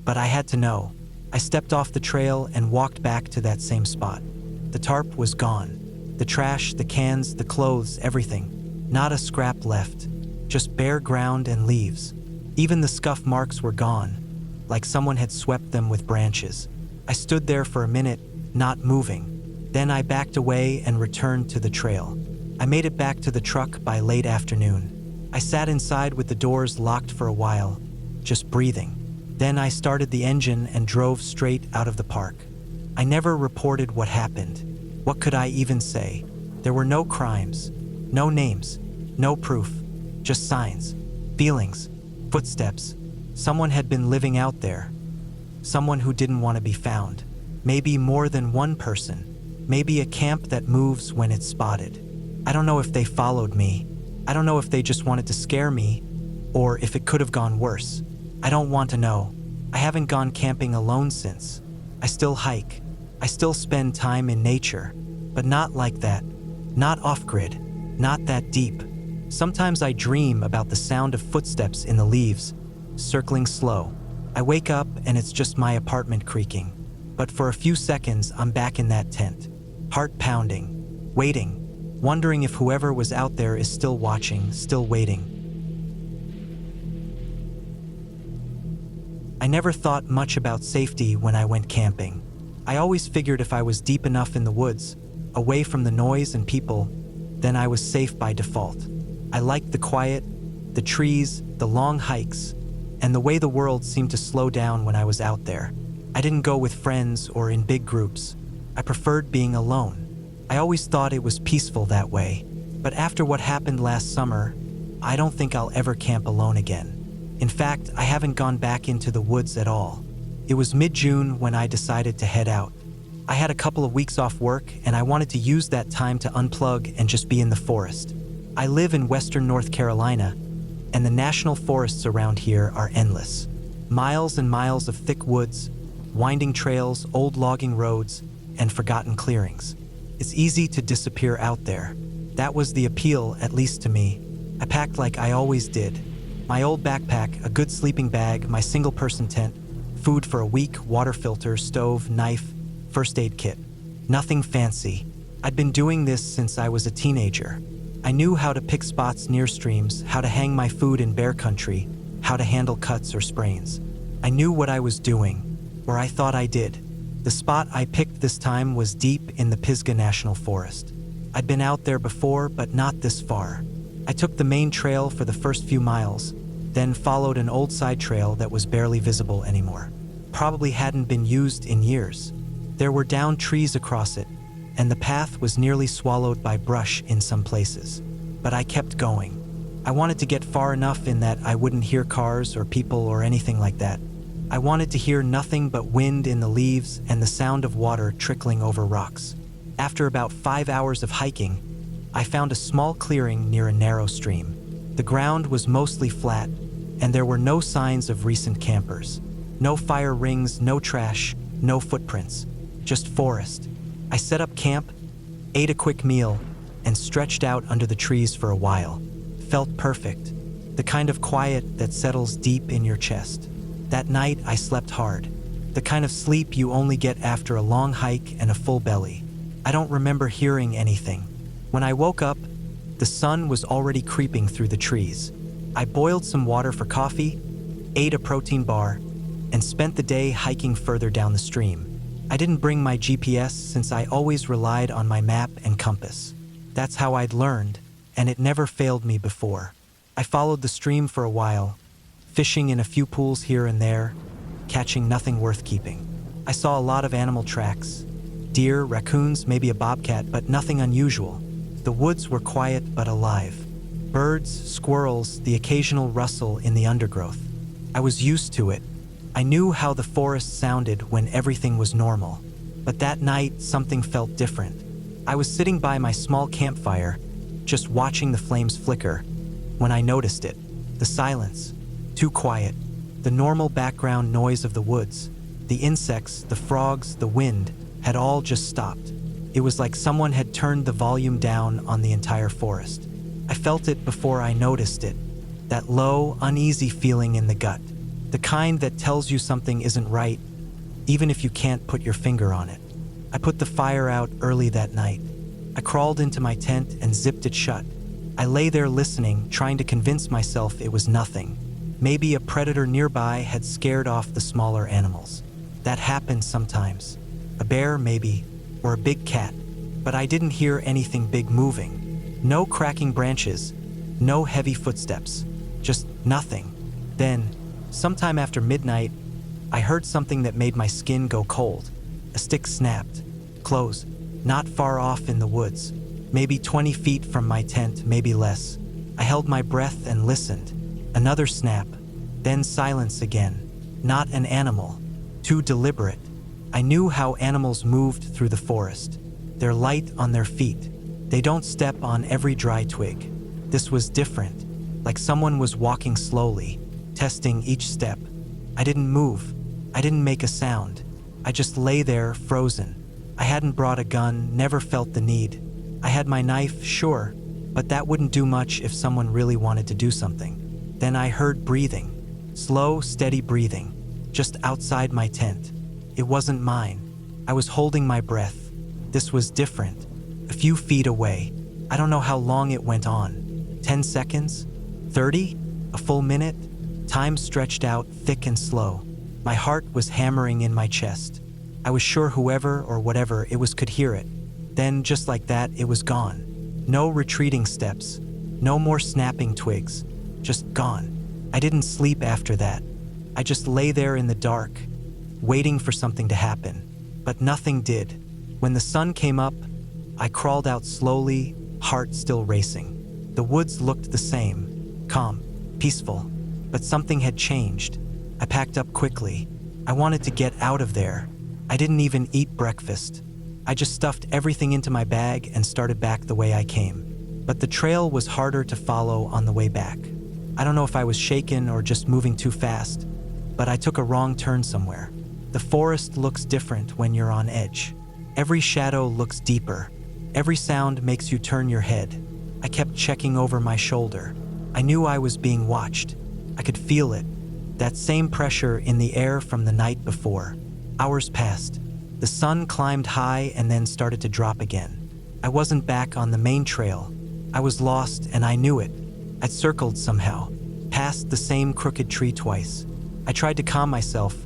but I had to know. I stepped off the trail and walked back to that same spot. The tarp was gone. The trash, the cans, the clothes, everything. Not a scrap left. Just bare ground and leaves. Even the scuff marks were gone, like someone had swept them with branches. I stood there for a minute, not moving. Then I backed away and returned to the trail. I made it back to the truck by late afternoon. I sat inside with the doors locked for a while, just breathing. Then I started the engine and drove straight out of the park. I never reported what happened. What could I even say? There were no crimes, no names, no proof, just signs, feelings, footsteps. Someone had been living out there. Someone who didn't want to be found. Maybe more than one person. Maybe a camp that moves when it's spotted. I don't know if they followed me. I don't know if they just wanted to scare me, or if it could have gone worse. I don't want to know. I haven't gone camping alone since. I still hike. I still spend time in nature, but not like that. Not off-grid. Not that deep. Sometimes I dream about the sound of footsteps in the leaves, circling slow. I wake up and it's just my apartment creaking. But for a few seconds, I'm back in that tent. Heart pounding, waiting, wondering if whoever was out there is still watching, still waiting. I never thought much about safety when I went camping. I always figured if I was deep enough in the woods, away from the noise and people, then I was safe by default. I liked the quiet, the trees, the long hikes, and the way the world seemed to slow down when I was out there. I didn't go with friends or in big groups. I preferred being alone. I always thought it was peaceful that way, but after what happened last summer, I don't think I'll ever camp alone again. In fact, I haven't gone back into the woods at all. It was mid-June when I decided to head out. I had a couple of weeks off work and I wanted to use that time to unplug and just be in the forest. I live in western North Carolina, and the national forests around here are endless. Miles and miles of thick woods, winding trails, old logging roads, and forgotten clearings. It's easy to disappear out there. That was the appeal, at least to me. I packed like I always did. My old backpack, a good sleeping bag, my single-person tent, food for a week, water filter, stove, knife, first aid kit. Nothing fancy. I'd been doing this since I was a teenager. I knew how to pick spots near streams, how to hang my food in bear country, how to handle cuts or sprains. I knew what I was doing, or I thought I did. The spot I picked this time was deep in the Pisgah National Forest. I'd been out there before, but not this far. I took the main trail for the first few miles, then followed an old side trail that was barely visible anymore. Probably hadn't been used in years. There were downed trees across it, and the path was nearly swallowed by brush in some places. But I kept going. I wanted to get far enough in that I wouldn't hear cars or people or anything like that. I wanted to hear nothing but wind in the leaves and the sound of water trickling over rocks. After about 5 hours of hiking, I found a small clearing near a narrow stream. The ground was mostly flat, and there were no signs of recent campers. No fire rings, no trash, no footprints, just forest. I set up camp, ate a quick meal, and stretched out under the trees for a while. Felt perfect, the kind of quiet that settles deep in your chest. That night, I slept hard, the kind of sleep you only get after a long hike and a full belly. I don't remember hearing anything. When I woke up, the sun was already creeping through the trees. I boiled some water for coffee, ate a protein bar, and spent the day hiking further down the stream. I didn't bring my GPS since I always relied on my map and compass. That's how I'd learned, and it never failed me before. I followed the stream for a while, fishing in a few pools here and there, catching nothing worth keeping. I saw a lot of animal tracks. Deer, raccoons, maybe a bobcat, but nothing unusual. The woods were quiet but alive. Birds, squirrels, the occasional rustle in the undergrowth. I was used to it. I knew how the forest sounded when everything was normal. But that night, something felt different. I was sitting by my small campfire, just watching the flames flicker, when I noticed it. The silence. Too quiet. The normal background noise of the woods, the insects, the frogs, the wind, had all just stopped. It was like someone had turned the volume down on the entire forest. I felt it before I noticed it. That low, uneasy feeling in the gut. The kind that tells you something isn't right, even if you can't put your finger on it. I put the fire out early that night. I crawled into my tent and zipped it shut. I lay there listening, trying to convince myself it was nothing. Maybe a predator nearby had scared off the smaller animals. That happens sometimes. A bear, maybe, or a big cat. But I didn't hear anything big moving. No cracking branches, no heavy footsteps, just nothing. Then, sometime after midnight, I heard something that made my skin go cold. A stick snapped, close, not far off in the woods, maybe 20 feet from my tent, maybe less. I held my breath and listened. Another snap, then silence again. Not an animal, too deliberate. I knew how animals moved through the forest. They're light on their feet. They don't step on every dry twig. This was different, like someone was walking slowly, testing each step. I didn't move. I didn't make a sound. I just lay there, frozen. I hadn't brought a gun, never felt the need. I had my knife, sure, but that wouldn't do much if someone really wanted to do something. Then I heard breathing. Slow, steady breathing, just outside my tent. It wasn't mine. I was holding my breath. This was different. A few feet away. I don't know how long it went on. 10 seconds? 30? A full minute? Time stretched out, thick and slow. My heart was hammering in my chest. I was sure whoever or whatever it was could hear it. Then, just like that, it was gone. No retreating steps. No more snapping twigs. Just gone. I didn't sleep after that. I just lay there in the dark, waiting for something to happen. But nothing did. When the sun came up, I crawled out slowly, heart still racing. The woods looked the same, calm, peaceful, but something had changed. I packed up quickly. I wanted to get out of there. I didn't even eat breakfast. I just stuffed everything into my bag and started back the way I came. But the trail was harder to follow on the way back. I don't know if I was shaken or just moving too fast, but I took a wrong turn somewhere. The forest looks different when you're on edge. Every shadow looks deeper. Every sound makes you turn your head. I kept checking over my shoulder. I knew I was being watched. I could feel it. That same pressure in the air from the night before. Hours passed. The sun climbed high and then started to drop again. I wasn't back on the main trail. I was lost and I knew it. I'd circled somehow, passed the same crooked tree twice. I tried to calm myself,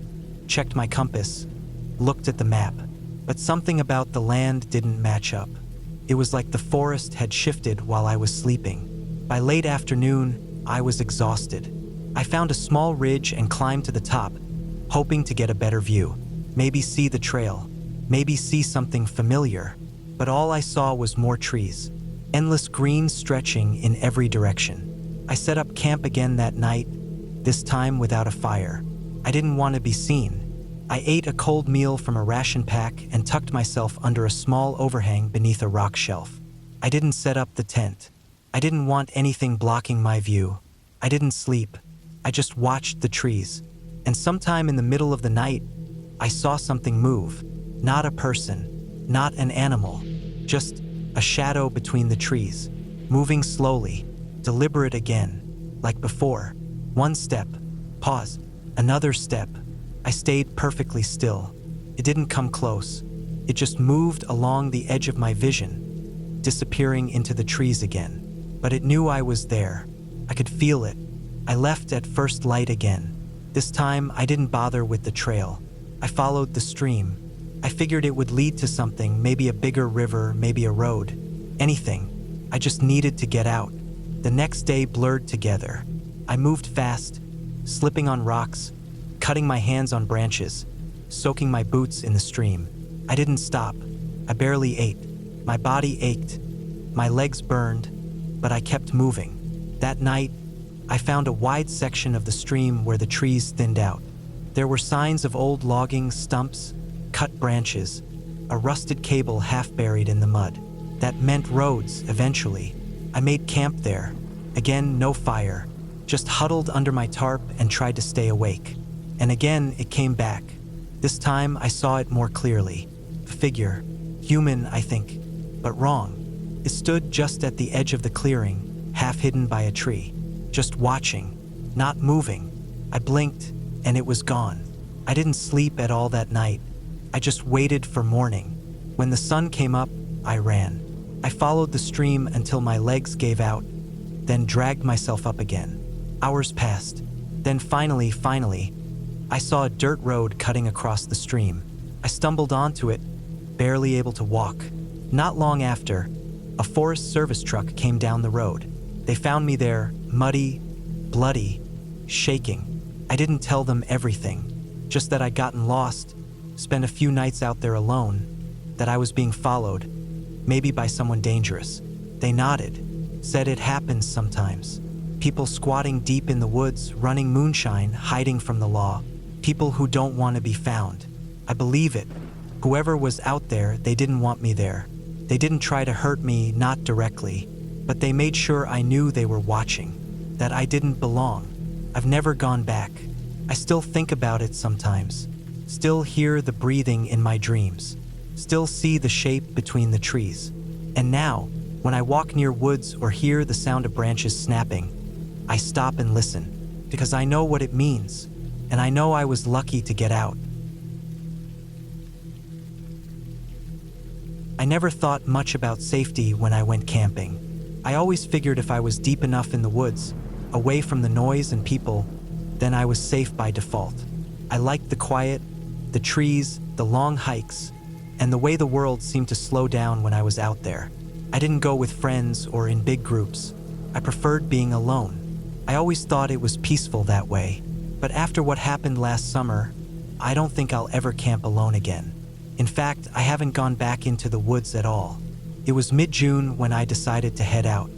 checked my compass, looked at the map, but something about the land didn't match up. It was like the forest had shifted while I was sleeping. By late afternoon, I was exhausted. I found a small ridge and climbed to the top, hoping to get a better view. Maybe see the trail, maybe see something familiar. But all I saw was more trees, endless green stretching in every direction. I set up camp again that night, this time without a fire. I didn't want to be seen. I ate a cold meal from a ration pack and tucked myself under a small overhang beneath a rock shelf. I didn't set up the tent. I didn't want anything blocking my view. I didn't sleep. I just watched the trees. And sometime in the middle of the night, I saw something move. Not a person, not an animal, just a shadow between the trees, moving slowly, deliberate again, like before. One step, pause, another step. I stayed perfectly still. It didn't come close. It just moved along the edge of my vision, disappearing into the trees again. But it knew I was there. I could feel it. I left at first light again. This time, I didn't bother with the trail. I followed the stream. I figured it would lead to something, maybe a bigger river, maybe a road. Anything. I just needed to get out. The next day blurred together. I moved fast, slipping on rocks, cutting my hands on branches, soaking my boots in the stream. I didn't stop. I barely ate. My body ached. My legs burned, but I kept moving. That night, I found a wide section of the stream where the trees thinned out. There were signs of old logging, stumps, cut branches, a rusted cable half buried in the mud. That meant roads, eventually. I made camp there. Again, no fire, just huddled under my tarp and tried to stay awake. And again, it came back. This time, I saw it more clearly. A figure, human, I think, but wrong. It stood just at the edge of the clearing, half hidden by a tree, just watching, not moving. I blinked, and it was gone. I didn't sleep at all that night. I just waited for morning. When the sun came up, I ran. I followed the stream until my legs gave out, then dragged myself up again. Hours passed. Then finally, I saw a dirt road cutting across the stream. I stumbled onto it, barely able to walk. Not long after, a Forest Service truck came down the road. They found me there, muddy, bloody, shaking. I didn't tell them everything, just that I'd gotten lost, spent a few nights out there alone, that I was being followed, maybe by someone dangerous. They nodded, said it happens sometimes. People squatting deep in the woods, running moonshine, hiding from the law. People who don't want to be found. I believe it. Whoever was out there, they didn't want me there. They didn't try to hurt me, not directly, but they made sure I knew they were watching, that I didn't belong. I've never gone back. I still think about it sometimes. Still hear the breathing in my dreams. Still see the shape between the trees. And now, when I walk near woods or hear the sound of branches snapping, I stop and listen, because I know what it means, and I know I was lucky to get out. I never thought much about safety when I went camping. I always figured if I was deep enough in the woods, away from the noise and people, then I was safe by default. I liked the quiet, the trees, the long hikes, and the way the world seemed to slow down when I was out there. I didn't go with friends or in big groups. I preferred being alone. I always thought it was peaceful that way, but after what happened last summer, I don't think I'll ever camp alone again. In fact, I haven't gone back into the woods at all. It was mid-June when I decided to head out.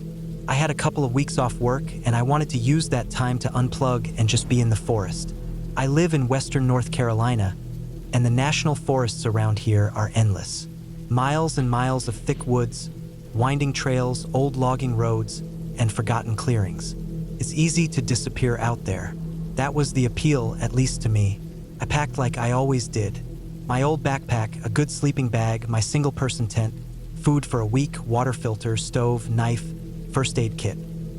I had a couple of weeks off work, and I wanted to use that time to unplug and just be in the forest. I live in western North Carolina, and the national forests around here are endless. Miles and miles of thick woods, winding trails, old logging roads, and forgotten clearings. It's easy to disappear out there. That was the appeal, at least to me. I packed like I always did. My old backpack, a good sleeping bag, my single-person tent, food for a week, water filter, stove, knife, first aid kit.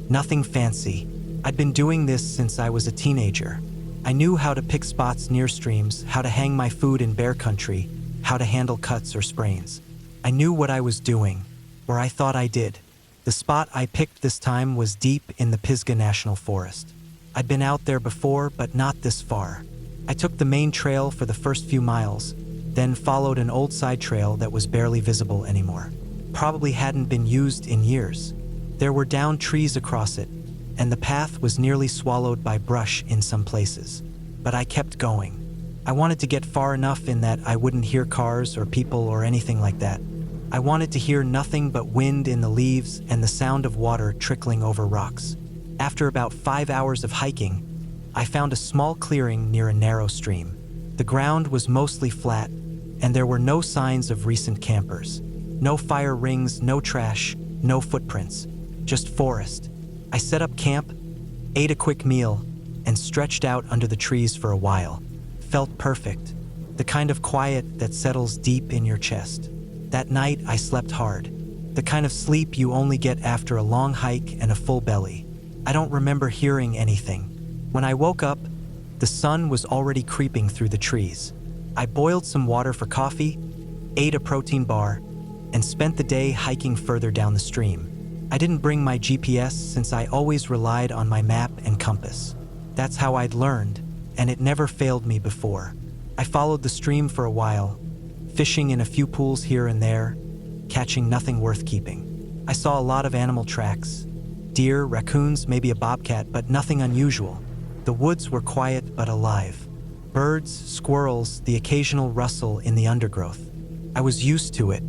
Nothing fancy. I'd been doing this since I was a teenager. I knew how to pick spots near streams, how to hang my food in bear country, how to handle cuts or sprains. I knew what I was doing, or I thought I did. The spot I picked this time was deep in the Pisgah National Forest. I'd been out there before, but not this far. I took the main trail for the first few miles, then followed an old side trail that was barely visible anymore. Probably hadn't been used in years. There were downed trees across it, and the path was nearly swallowed by brush in some places. But I kept going. I wanted to get far enough in that I wouldn't hear cars or people or anything like that. I wanted to hear nothing but wind in the leaves and the sound of water trickling over rocks. After about 5 hours of hiking, I found a small clearing near a narrow stream. The ground was mostly flat, and there were no signs of recent campers. No fire rings, no trash, no footprints. Just forest. I set up camp, ate a quick meal, and stretched out under the trees for a while. Felt perfect. The kind of quiet that settles deep in your chest. That night, I slept hard. The kind of sleep you only get after a long hike and a full belly. I don't remember hearing anything. When I woke up, the sun was already creeping through the trees. I boiled some water for coffee, ate a protein bar, and spent the day hiking further down the stream. I didn't bring my GPS since I always relied on my map and compass. That's how I'd learned, and it never failed me before. I followed the stream for a while, fishing in a few pools here and there, catching nothing worth keeping. I saw a lot of animal tracks. Deer, raccoons, maybe a bobcat, but nothing unusual. The woods were quiet but alive. Birds, squirrels, the occasional rustle in the undergrowth. I was used to it.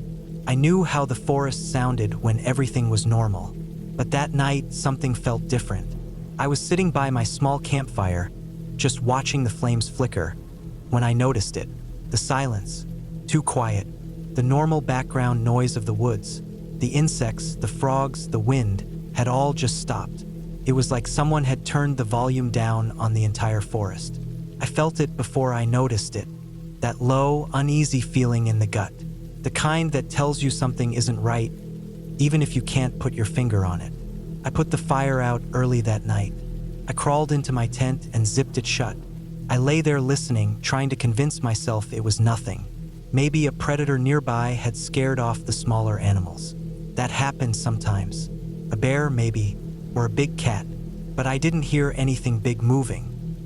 I knew how the forest sounded when everything was normal. But that night, something felt different. I was sitting by my small campfire, just watching the flames flicker, when I noticed it. The silence. Too quiet. The normal background noise of the woods, the insects, the frogs, the wind, had all just stopped. It was like someone had turned the volume down on the entire forest. I felt it before I noticed it. That low, uneasy feeling in the gut. The kind that tells you something isn't right, even if you can't put your finger on it. I put the fire out early that night. I crawled into my tent and zipped it shut. I lay there listening, trying to convince myself it was nothing. Maybe a predator nearby had scared off the smaller animals. That happens sometimes. A bear, maybe, or a big cat. But I didn't hear anything big moving.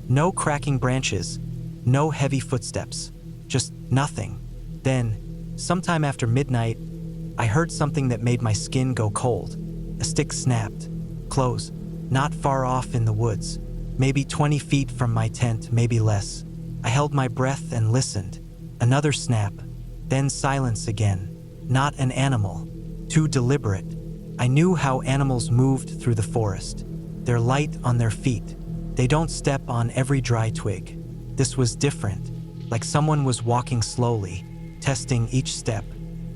No cracking branches, no heavy footsteps. Just nothing. Then, sometime after midnight, I heard something that made my skin go cold. A stick snapped. Close. Not far off in the woods. Maybe 20 feet from my tent, maybe less. I held my breath and listened. Another snap. Then silence again. Not an animal. Too deliberate. I knew how animals moved through the forest. They're light on their feet. They don't step on every dry twig. This was different. Like someone was walking slowly, testing each step.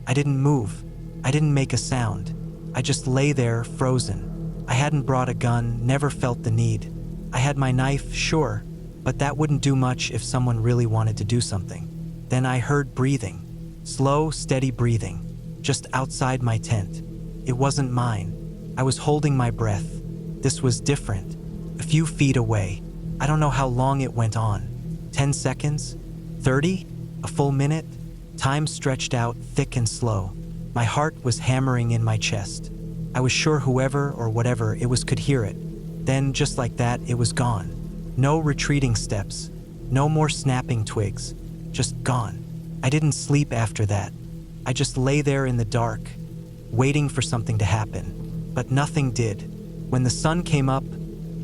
I didn't move. I didn't make a sound. I just lay there, frozen. I hadn't brought a gun, never felt the need. I had my knife, sure, but that wouldn't do much if someone really wanted to do something. Then I heard breathing. Slow, steady breathing. Just outside my tent. It wasn't mine. I was holding my breath. This was different. A few feet away. I don't know how long it went on. 10 seconds? 30? A full minute? Time stretched out, thick and slow. My heart was hammering in my chest. I was sure whoever or whatever it was could hear it. Then, just like that, it was gone. No retreating steps. No more snapping twigs. Just gone. I didn't sleep after that. I just lay there in the dark, waiting for something to happen. But nothing did. When the sun came up,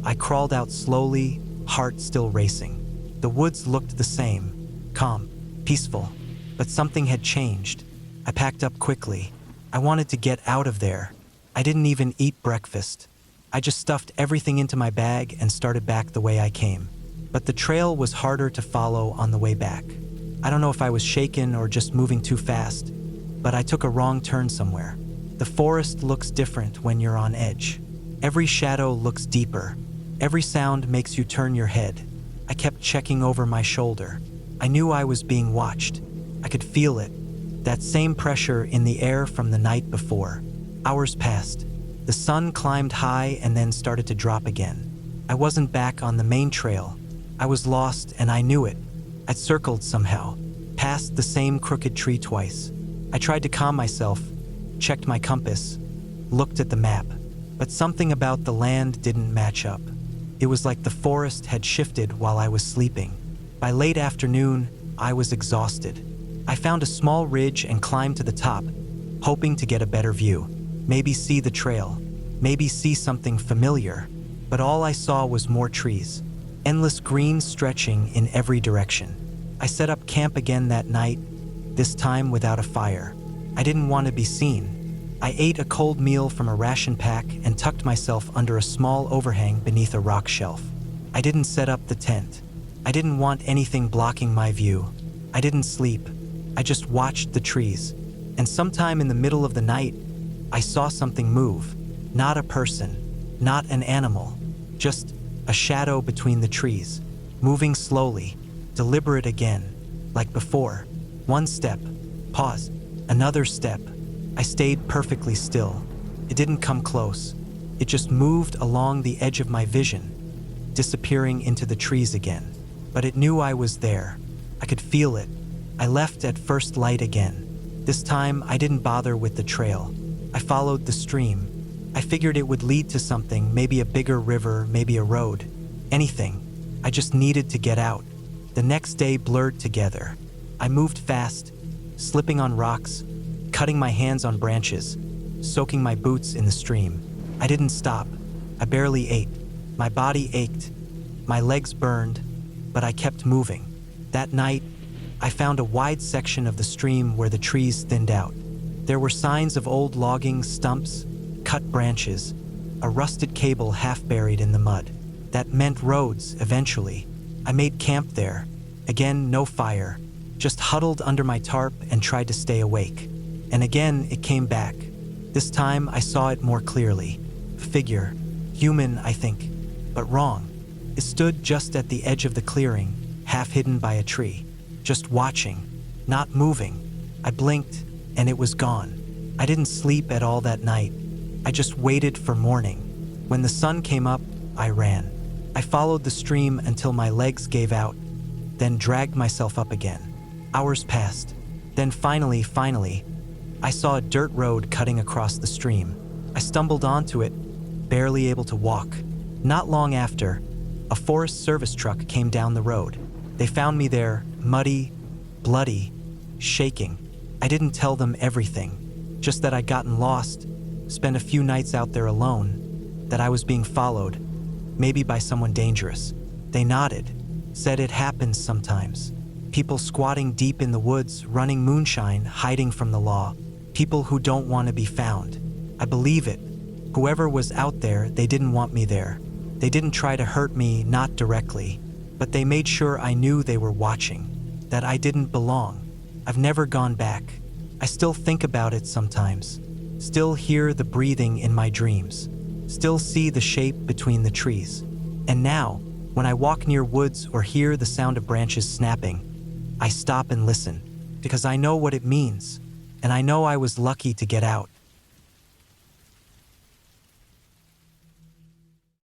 I crawled out slowly, heart still racing. The woods looked the same, calm, peaceful, but something had changed. I packed up quickly. I wanted to get out of there. I didn't even eat breakfast. I just stuffed everything into my bag and started back the way I came. But the trail was harder to follow on the way back. I don't know if I was shaken or just moving too fast, but I took a wrong turn somewhere. The forest looks different when you're on edge. Every shadow looks deeper. Every sound makes you turn your head. I kept checking over my shoulder. I knew I was being watched. I could feel it. That same pressure in the air from the night before. Hours passed. The sun climbed high and then started to drop again. I wasn't back on the main trail. I was lost and I knew it. I'd circled somehow, passed the same crooked tree twice. I tried to calm myself, checked my compass, looked at the map, but something about the land didn't match up. It was like the forest had shifted while I was sleeping. By late afternoon, I was exhausted. I found a small ridge and climbed to the top, hoping to get a better view. Maybe see the trail, maybe see something familiar. But all I saw was more trees, endless green stretching in every direction. I set up camp again that night, this time without a fire. I didn't want to be seen. I ate a cold meal from a ration pack and tucked myself under a small overhang beneath a rock shelf. I didn't set up the tent. I didn't want anything blocking my view. I didn't sleep. I just watched the trees. And sometime in the middle of the night, I saw something move. Not a person, not an animal, just a shadow between the trees, moving slowly, deliberate again, like before. One step, pause, another step. I stayed perfectly still. It didn't come close. It just moved along the edge of my vision, disappearing into the trees again. But it knew I was there. I could feel it. I left at first light again. This time, I didn't bother with the trail. I followed the stream. I figured it would lead to something, maybe a bigger river, maybe a road. Anything. I just needed to get out. The next day blurred together. I moved fast, slipping on rocks, cutting my hands on branches, soaking my boots in the stream. I didn't stop. I barely ate. My body ached. My legs burned, but I kept moving. That night, I found a wide section of the stream where the trees thinned out. There were signs of old logging, stumps, cut branches, a rusted cable half buried in the mud. That meant roads, eventually. I made camp there. Again, no fire. Just huddled under my tarp and tried to stay awake. And again, it came back. This time, I saw it more clearly. Figure. Human, I think. But wrong. It stood just at the edge of the clearing, half hidden by a tree. Just watching. Not moving. I blinked, and it was gone. I didn't sleep at all that night. I just waited for morning. When the sun came up, I ran. I followed the stream until my legs gave out, then dragged myself up again. Hours passed. Then finally, I saw a dirt road cutting across the stream. I stumbled onto it, barely able to walk. Not long after, a Forest Service truck came down the road. They found me there, muddy, bloody, shaking. I didn't tell them everything, just that I'd gotten lost, spent a few nights out there alone, that I was being followed, maybe by someone dangerous. They nodded, said it happens sometimes. People squatting deep in the woods, running moonshine, hiding from the law. People who don't want to be found. I believe it. Whoever was out there, they didn't want me there. They didn't try to hurt me, not directly, but they made sure I knew they were watching, that I didn't belong. I've never gone back. I still think about it sometimes. Still hear the breathing in my dreams. Still see the shape between the trees. And now, when I walk near woods or hear the sound of branches snapping, I stop and listen, because I know what it means, and I know I was lucky to get out.